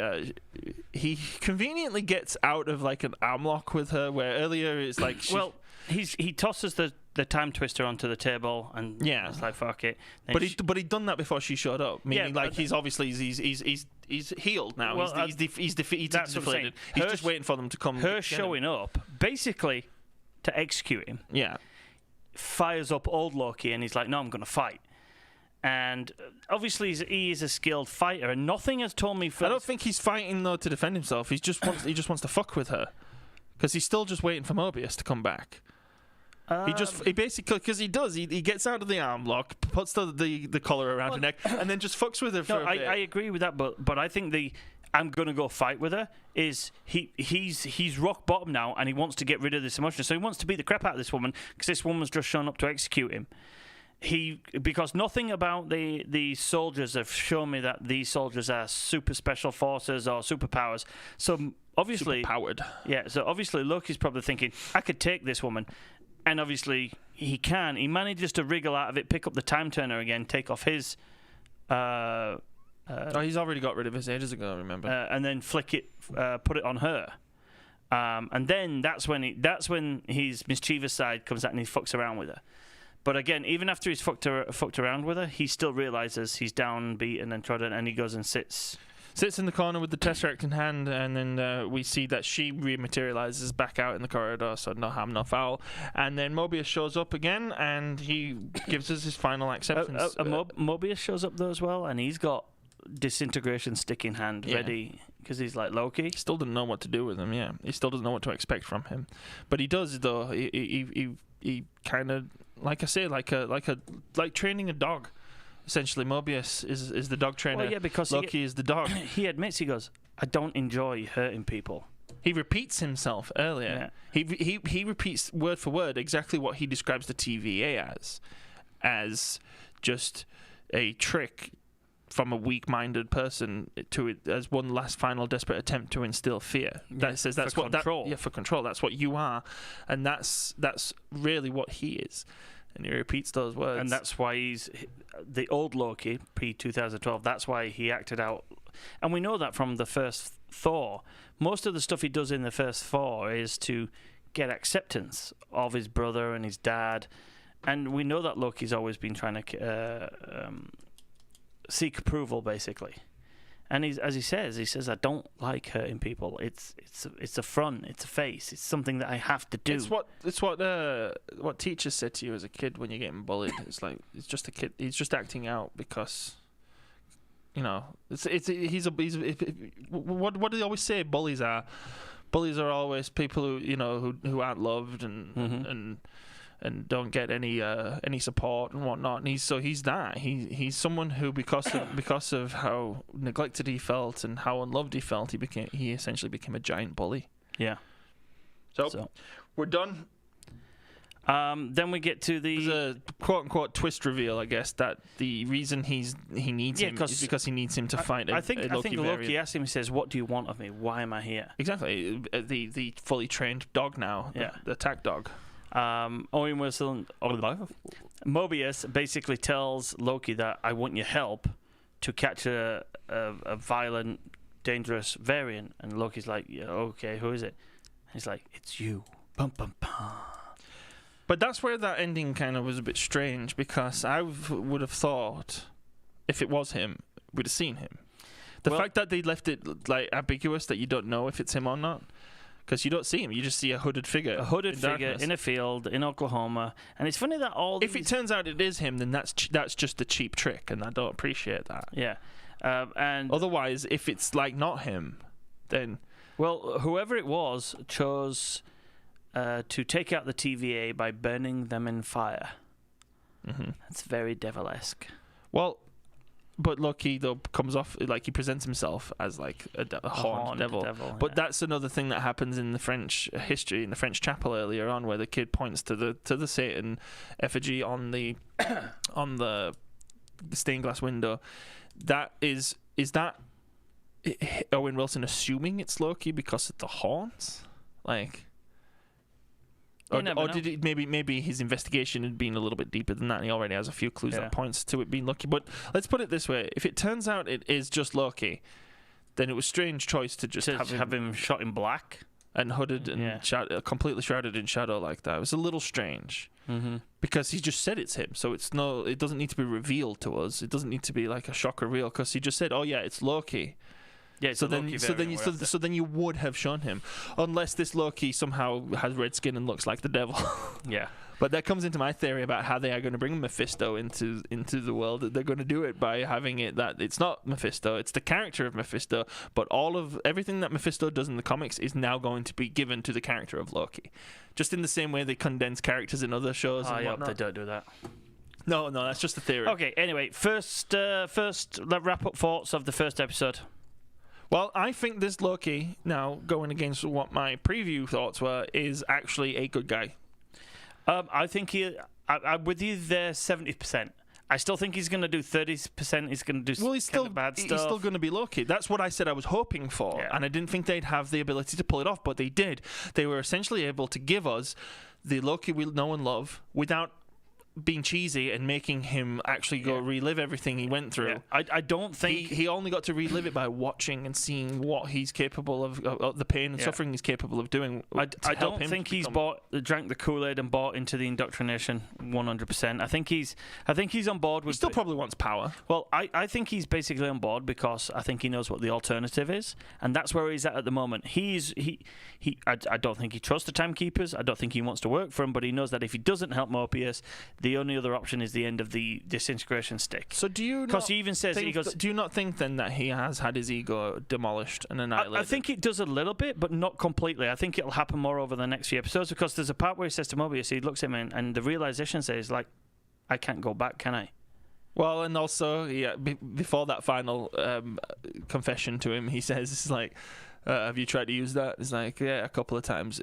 conveniently gets out of like an arm lock with her. Where earlier it's like he tosses the time twister onto the table, and it's like fuck it. Then but he'd done that before she showed up. Meaning he's obviously he's healed now. Well, he's defeated. He's just waiting for them to come. Her showing up basically to execute him. Yeah. Fires up old Loki, and he's like, "No, I'm going to fight." And obviously, he is a skilled fighter, and nothing has told me. I don't think he's fighting though to defend himself. He just wants to fuck with her, because he's still just waiting for Mobius to come back. He basically, because he gets out of the arm lock, puts the collar around her neck, and then just fucks with her for a bit. I agree with that, but I think I'm going to go fight with her is he's rock bottom now, and he wants to get rid of this emotion. So he wants to beat the crap out of this woman, because this woman's just shown up to execute him. Because nothing about the soldiers have shown me that these soldiers are super special forces or superpowers. So obviously, superpowered. Yeah. So obviously, Loki's probably thinking, I could take this woman. And obviously, he can. He manages to wriggle out of it, pick up the time turner again, take off his. He's already got rid of his ages ago. Remember, and then flick it, put it on her, and then that's when his mischievous side comes out and he fucks around with her. But again, even after he's fucked around with her, he still realizes he's down, beaten, and trodden, and he goes and sits in the corner with the Tesseract in hand, and then we see that she rematerializes back out in the corridor, so no harm, no foul. And then Mobius shows up again, and he gives us his final acceptance. Mobius shows up though as well, and he's got disintegration stick in hand ready, because he's like Loki. He still doesn't know what to do with him. Yeah, he still doesn't know what to expect from him, but he does though. He kind of, like I say, like training a dog. Essentially, Mobius is the dog trainer. Well, yeah, because Loki is the dog. He admits, he goes, I don't enjoy hurting people. He repeats himself earlier. Yeah. He repeats word for word exactly what he describes the TVA as just a trick from a weak-minded person as one last final desperate attempt to instill fear. That says that's what control. For control. That's what you are, and that's really what he is. And he repeats those words. And that's why he's the old Loki, pre-2012. That's why he acted out. And we know that from the first Thor. Most of the stuff he does in the first Thor is to get acceptance of his brother and his dad. And we know that Loki's always been trying to seek approval, basically. And as he says, I don't like hurting people. It's a front, it's a face, it's something that I have to do. It's what teachers said to you as a kid when you're getting bullied. It's like it's just a kid. He's just acting out because, you know, what do they always say? Bullies are always people who aren't loved and don't get any support and whatnot. And he's he's someone who because of how neglected he felt and how unloved he felt, he essentially became a giant bully. Yeah. So we're done. Then we get to There's a quote unquote twist reveal, I guess, that the reason he needs him is because he needs him to fight. I think Loki asks him. He says, "What do you want of me? Why am I here?" Exactly. The fully trained dog now. Yeah. The attack dog. Owen Wilson, Mobius basically tells Loki that I want your help to catch a violent, dangerous variant, and Loki's like, yeah, okay, who is it? And he's like, it's you. Bum, bum, bum. But that's where that ending kind of was a bit strange, because I would have thought if it was him, we'd have seen him. The fact that they left it like ambiguous, that you don't know if it's him or not. Because you don't see him, you just see a hooded figure. In a field in Oklahoma, and it's funny that if it turns out it is him, then that's just a cheap trick, and I don't appreciate that. Yeah, and otherwise, if it's like not him, then whoever it was chose to take out the TVA by burning them in fire. Mm-hmm. That's very devil-esque. Well. But Loki, though, comes off like he presents himself as like a horned devil. But that's another thing that happens in the French history, in the French chapel earlier on, where the kid points to the Satan effigy on the stained glass window. That is that Owen Wilson assuming it's Loki because of the horns, like. Or did it, maybe his investigation had been a little bit deeper than that, and he already has a few clues that points to it being Loki. But let's put it this way: if it turns out it is just Loki, then it was a strange choice to just have him shot in black and hooded and completely shrouded in shadow like that. It was a little strange because he just said it's him, so it doesn't need to be revealed to us. It doesn't need to be like a shock reveal, because he just said, "Oh yeah, it's Loki." Yeah, so then you would have shown him, unless this Loki somehow has red skin and looks like the devil. Yeah, but that comes into my theory about how they are going to bring Mephisto into the world. They're going to do it by having it that it's not Mephisto, it's the character of Mephisto, but everything that Mephisto does in the comics is now going to be given to the character of Loki, just in the same way they condense characters in other shows. I hope they don't do that. No, that's just a theory. Okay, anyway, first let's wrap up thoughts of the first episode. Well, I think this Loki, now going against what my preview thoughts were, is actually a good guy. I think I'm with you there 70%. I still think he's going to do 30%. He's going to do bad stuff. He's still going to be Loki. That's what I said I was hoping for. Yeah. And I didn't think they'd have the ability to pull it off, but they did. They were essentially able to give us the Loki we know and love without being cheesy and making him actually go relive everything he went through. Yeah. I don't think he only got to relive it by watching and seeing what he's capable of the pain and suffering he's capable of doing. I don't think he's drank the Kool-Aid and bought into the indoctrination 100%. I think he's on board with. He still probably wants power. Well, I think he's basically on board because I think he knows what the alternative is, and that's where he's at the moment. I don't think he trusts the timekeepers. I don't think he wants to work for them, but he knows that if he doesn't help Mobius, the only other option is the end of the disintegration stick. So do you? Because he even says do you not think then that he has had his ego demolished and annihilated? I think it does a little bit, but not completely. I think it'll happen more over the next few episodes, because there's a part where he says to Mobius, he looks at him and the realization says, like, I can't go back, can I? Well, and also, before that final confession to him, he says, it's like, have you tried to use that? It's like, yeah, a couple of times,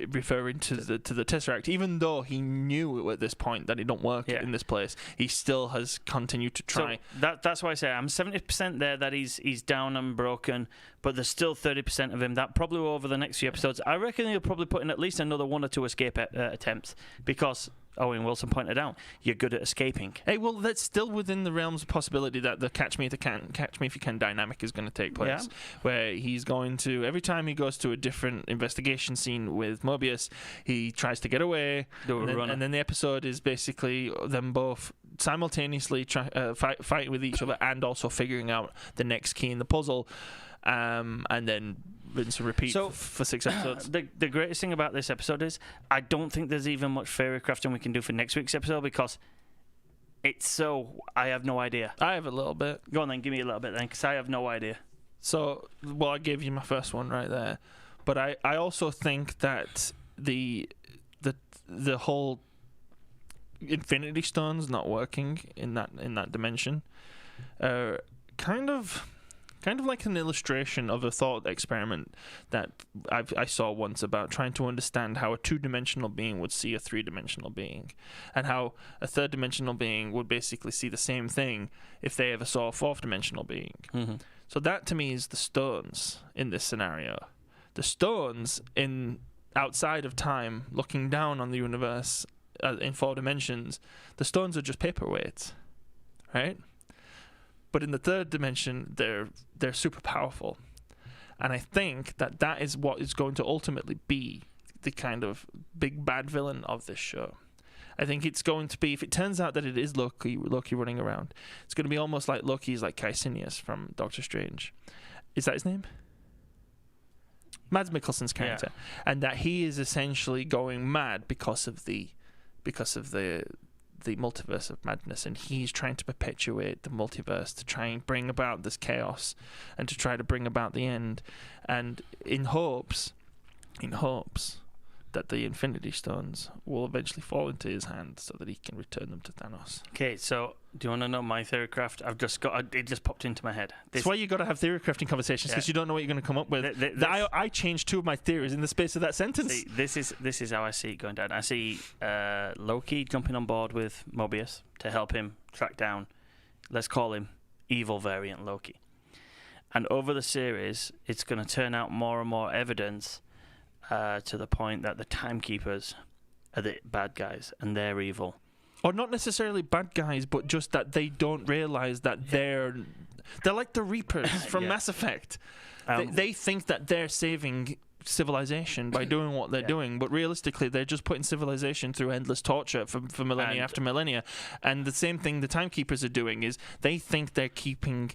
referring to the Tesseract. Even though he knew at this point that it don't work in this place, he still has continued to try. So that's why I say I'm 70% there that he's down and broken, but there's still 30% of him that probably over the next few episodes, I reckon he'll probably put in at least another 1 or 2 escape attempts, because Owen Wilson pointed out, you're good at escaping. Hey, well, that's still within the realms of possibility that the catch me if you can dynamic is going to take place. Yeah. Where he's going to, every time he goes to a different investigation scene with Mobius, he tries to get away. And then the episode is basically them both simultaneously fighting with each other and also figuring out the next key in the puzzle. And then rinse and repeat for 6 episodes. The greatest thing about this episode is I don't think there's even much theory crafting we can do for next week's episode because I have no idea. I have a little bit. Go on then, give me a little bit then, because I have no idea. So, well, I gave you my first one right there, but I also think that the whole Infinity Stones not working in that dimension, kind of like an illustration of a thought experiment that I saw once about trying to understand how a 2-dimensional being would see a 3-dimensional being, and how a 3rd-dimensional being would basically see the same thing if they ever saw a 4th-dimensional being. Mm-hmm. So that to me is the stones in this scenario. The stones outside of time, looking down on the universe in 4 dimensions, the stones are just paperweights, right? But in the 3rd dimension, they're super powerful. And I think that is what is going to ultimately be the kind of big bad villain of this show. I think it's going to be, if it turns out that it is Loki running around, it's going to be almost like Loki's like Kaisinius from Doctor Strange. Is that his name? Mads Mikkelsen's character. Yeah. And that he is essentially going mad because of the multiverse of madness, and he's trying to perpetuate the multiverse to try and bring about this chaos and to try to bring about the end, and in hopes that the Infinity Stones will eventually fall into his hand so that he can return them to Thanos. Okay, so do you want to know my theory craft? It just popped into my head. That's why you got to have theory crafting conversations, because you don't know what you're going to come up with. I changed 2 of my theories in the space of that sentence. See, this is how I see it going down. I see Loki jumping on board with Mobius to help him track down, let's call him evil variant Loki. And over the series, it's going to turn out more and more evidence to the point that the timekeepers are the bad guys and they're evil. Or not necessarily bad guys, but just that they don't realize that they're like the Reapers from Mass Effect. They think that they're saving civilization by doing what they're doing, but realistically they're just putting civilization through endless torture for millennia after millennia. And the same thing the timekeepers are doing is they think they're keeping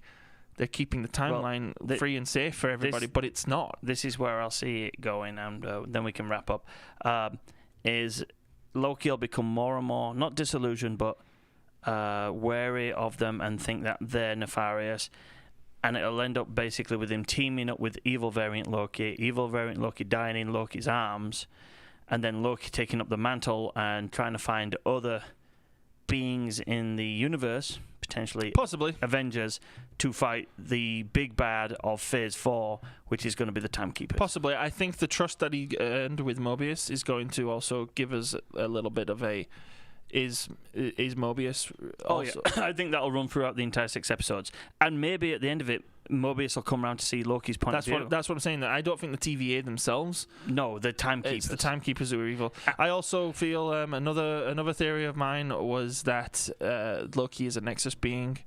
the timeline free and safe for everybody, but it's not. This is where I'll see it going, and then we can wrap up. Is Loki will become more and more, not disillusioned, but wary of them and think that they're nefarious. And it'll end up basically with him teaming up with evil variant Loki dying in Loki's arms, and then Loki taking up the mantle and trying to find other beings in the universe, possibly Avengers, to fight the big bad of Phase 4, which is going to be the Timekeepers. Possibly. I think the trust that he earned with Mobius is going to also give us a little bit of a... Is Mobius also... Oh, yeah. I think that'll run throughout the entire 6 episodes. And maybe at the end of it, Mobius will come around to see Loki's point of view. That's what I'm saying. I don't think the TVA themselves... No, the Timekeepers. It's the Timekeepers who are evil. I also feel another theory of mine was that Loki is a Nexus being.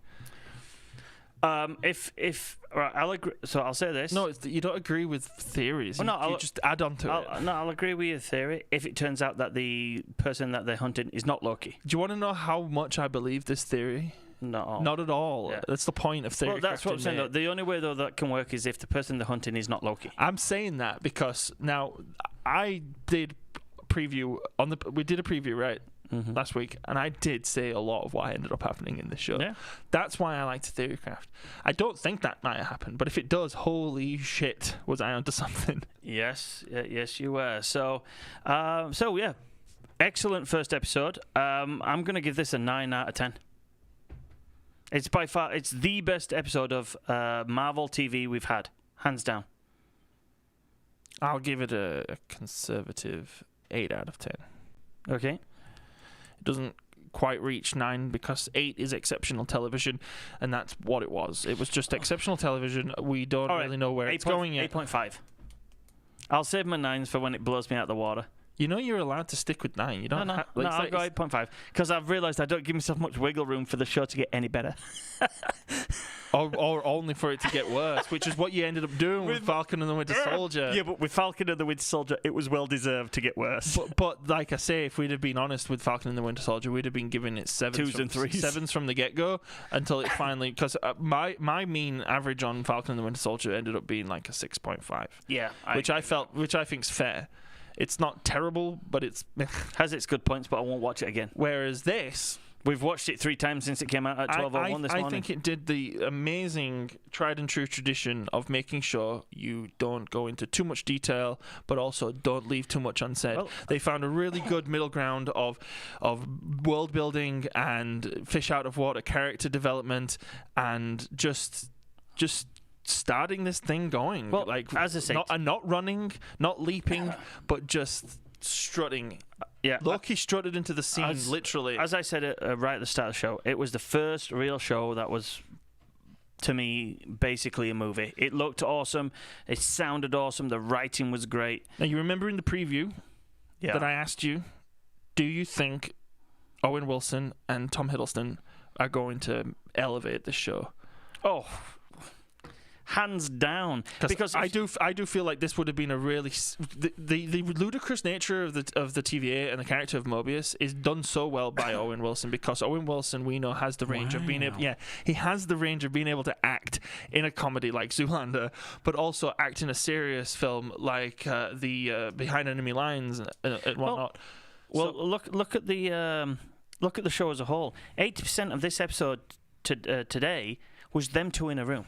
Right, I'll agree. So I'll say this. No, you don't agree with theories. You just add on to it. No, I'll agree with your theory if it turns out that the person that they're hunting is not Loki. Do you want to know how much I believe this theory? No. Not at all. Yeah. That's the point of theory. Well, that's what I'm saying, though. The only way, though, that can work is if the person they're hunting is not Loki. I'm saying that because now I did preview we did a preview, right? Mm-hmm. Last week, and I did say a lot of what ended up happening in this show. Yeah. That's why I like theorycraft. I don't think that might happen, but if it does, holy shit, was I onto something? Yes, you were. So yeah, excellent first episode. I'm going to give this a 9 out of 10. It's by far, it's the best episode of Marvel TV we've had, hands down. I'll give it a conservative 8 out of 10. Okay. It doesn't quite reach 9 because 8 is exceptional television, and that's what it was. It was just exceptional television. We don't really know where it's going yet. 8.5. I'll save my 9s for when it blows me out of the water. you're allowed to stick with 9. You don't. No, I'll go 8.5 because I've realised I don't give myself much wiggle room for the show to get any better. or only for it to get worse, which is what you ended up doing with Falcon and the Winter Soldier. Yeah, but with Falcon and the Winter Soldier, it was well deserved to get worse. But like I say, if we'd have been honest with Falcon and the Winter Soldier, we'd have been giving it 7s and 3s. 7s from the get-go until it finally, because my mean average on Falcon and the Winter Soldier ended up being like a 6.5. Yeah, which I think's fair. It's not terrible, but it's has its good points, but I won't watch it again. Whereas this, we've watched it 3 times since it came out at 12:01 this morning. I think it did the amazing tried and true tradition of making sure you don't go into too much detail, but also don't leave too much unsaid. Well, they found a really good middle ground of world building and fish out of water character development and just starting this thing going. Well, like as I say, not running, not leaping, but just strutting. Yeah, Loki strutted into the scene, literally. As I said right at the start of the show, it was the first real show that was, to me, basically a movie. It looked awesome. It sounded awesome. The writing was great. Now, you remember in the preview that I asked you, do you think Owen Wilson and Tom Hiddleston are going to elevate the show? Oh, hands down, because I do feel like this would have been a really the ludicrous nature of the TVA and the character of Mobius is done so well by Owen Wilson, because Owen Wilson, we know, has the range of being able he has the range of being able to act in a comedy like Zoolander, but also act in a serious film like the Behind Enemy Lines and whatnot. Well, look at the show as a whole. 80% of this episode today was them 2 in a room.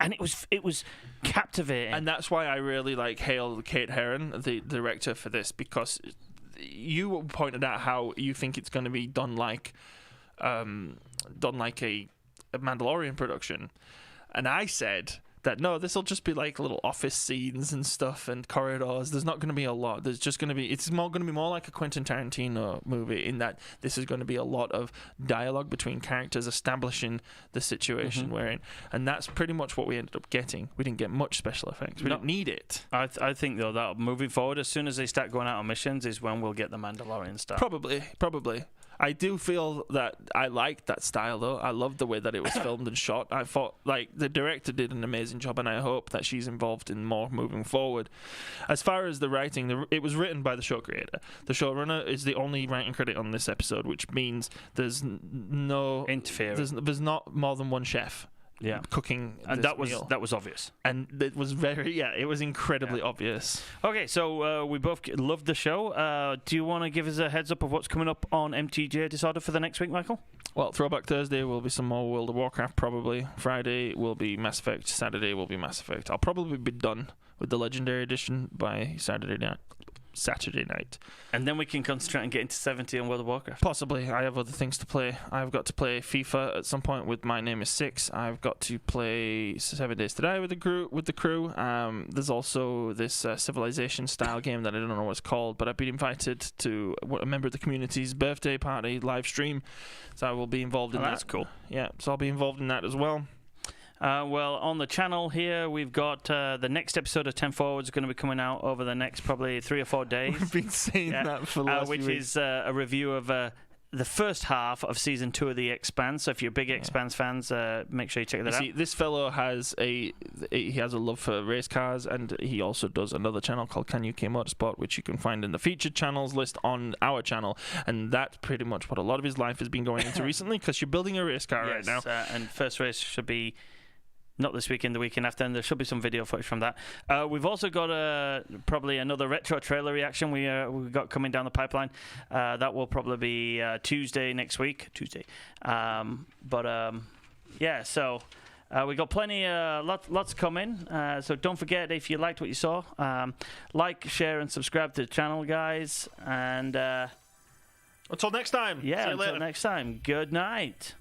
And it was captivating. And that's why I really hail Kate Herron, the director, for this, because you pointed out how you think it's going to be done like a Mandalorian production. And I said that no, this will just be like little office scenes and stuff and corridors. There's not going to be a lot. There's just going to be, it's more going to be more like a Quentin Tarantino movie, in that this is going to be a lot of dialogue between characters establishing the situation we're in. And that's pretty much what we ended up getting. We didn't get much special effects. We didn't need it. I think, though, that moving forward, as soon as they start going out on missions is when we'll get the Mandalorian stuff. Probably. I do feel that I liked that style, though. I loved the way that it was filmed and shot. I thought, the director did an amazing job, and I hope that she's involved in more moving forward. As far as the writing, it was written by the show creator. The showrunner is the only writing credit on this episode, which means there's no interference. There's not more than one chef. Cooking, and that was obvious, and it was it was incredibly obvious. Okay, so we both loved the show. Do you want to give us a heads up of what's coming up on MTJ Disorder for the next week, Michael? Well, Throwback Thursday will be some more World of Warcraft, probably. Friday will be Mass Effect. Saturday will be Mass Effect. I'll probably be done with the Legendary Edition by Saturday night. And then we can concentrate and get into 70 on World of Warcraft. Possibly. I have other things to play. I've got to play FIFA at some point with My Name is 6. I've got to play 7 Days to Die with the crew. There's also this Civilization style game that I don't know what it's called, but I've been invited to a member of the community's birthday party live stream, so I will be involved in that. That's cool. Yeah, so I'll be involved in that as well. Well, on the channel here, we've got the next episode of 10 Forward is going to be coming out over the next probably 3 or 4 days. We've been saying that for the last which few weeks. Is a review of the first half of Season 2 of The Expanse. So if you're big Expanse fans, make sure you check that out. See, this fellow has a love for race cars, and he also does another channel called Can UK Motorsport, which you can find in the featured channels list on our channel. And that's pretty much what a lot of his life has been going into recently, because you're building a race car right now. And first race should be not this weekend, the weekend after, and there should be some video footage from that. We've also got probably another retro trailer reaction we got coming down the pipeline. That will probably be Tuesday next week. So we got plenty, lots coming. So don't forget, if you liked what you saw, like, share, and subscribe to the channel, guys. And until next time. Yeah, until next time. Good night.